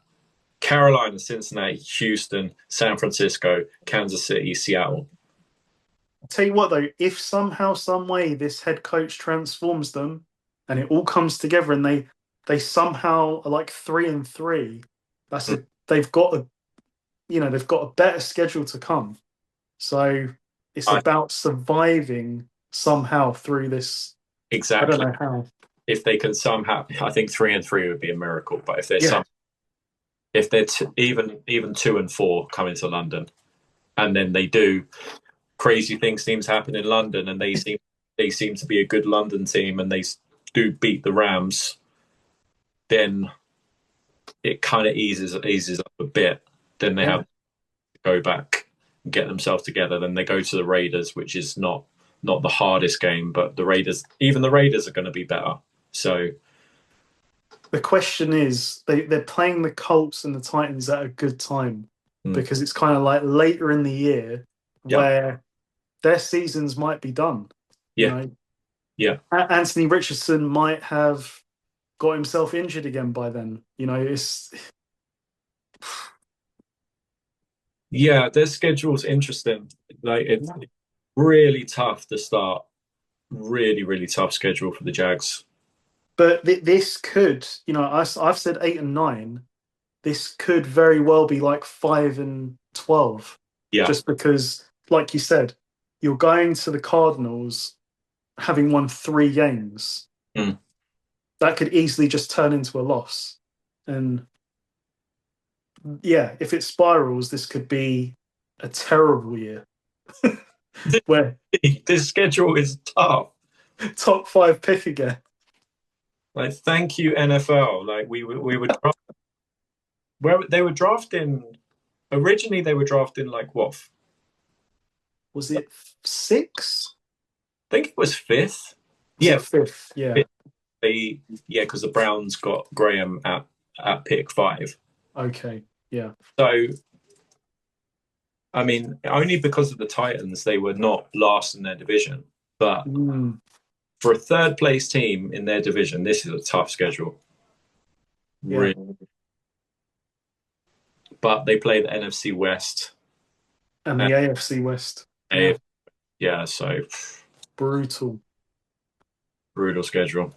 Carolina, Cincinnati, Houston, San Francisco, Kansas City, Seattle. I'll tell you what though, if somehow, some way this head coach transforms them and it all comes together and they somehow are like 3-3, they've got a better schedule to come. So it's about surviving exactly. through this. I don't Exactly. know how. If they can somehow, I think 3-3 would be a miracle. But if they're Yeah, if they're even 2-4 coming to London, and then they do crazy things seems to happen in London, and they seem to be a good London team, and they do beat the Rams, then it kind of eases up a bit. Then they have yeah. to go back and get themselves together. Then they go to the Raiders, which is not the hardest game, but even the Raiders are going to be better. So The question is, they're playing the Colts and the Titans at a good time mm, because it's kind of like later in the year yeah, where their seasons might be done. You yeah, know, yeah, Anthony Richardson might have got himself injured again by then. You know, it's yeah. Their schedule's interesting. Like it's really tough to start. Really, really tough schedule for the Jags. but this could, I've said 8 and 9. This could very well be like 5 and 12, Yeah. just because, like you said, you're going to the Cardinals having won 3 games. Mm. That could easily just turn into a loss. And yeah, if it spirals, this could be a terrible year where This schedule is tough. top 5 pick again. Like, thank you, NFL. Like, we were where they were drafting originally. They were drafting like what? Was it 6? I think it was fifth. Was Yeah, it 5th? Yeah. fifth. Yeah, because the Browns got Graham at pick 5. Okay. Yeah. So I mean, only because of the Titans, they were not last in their division. But Mm, for a third place team in their division, this is a tough schedule. yeah. Really. But they play the NFC West. And And the AFC West. Yeah. they, yeah, so Brutal. brutal schedule.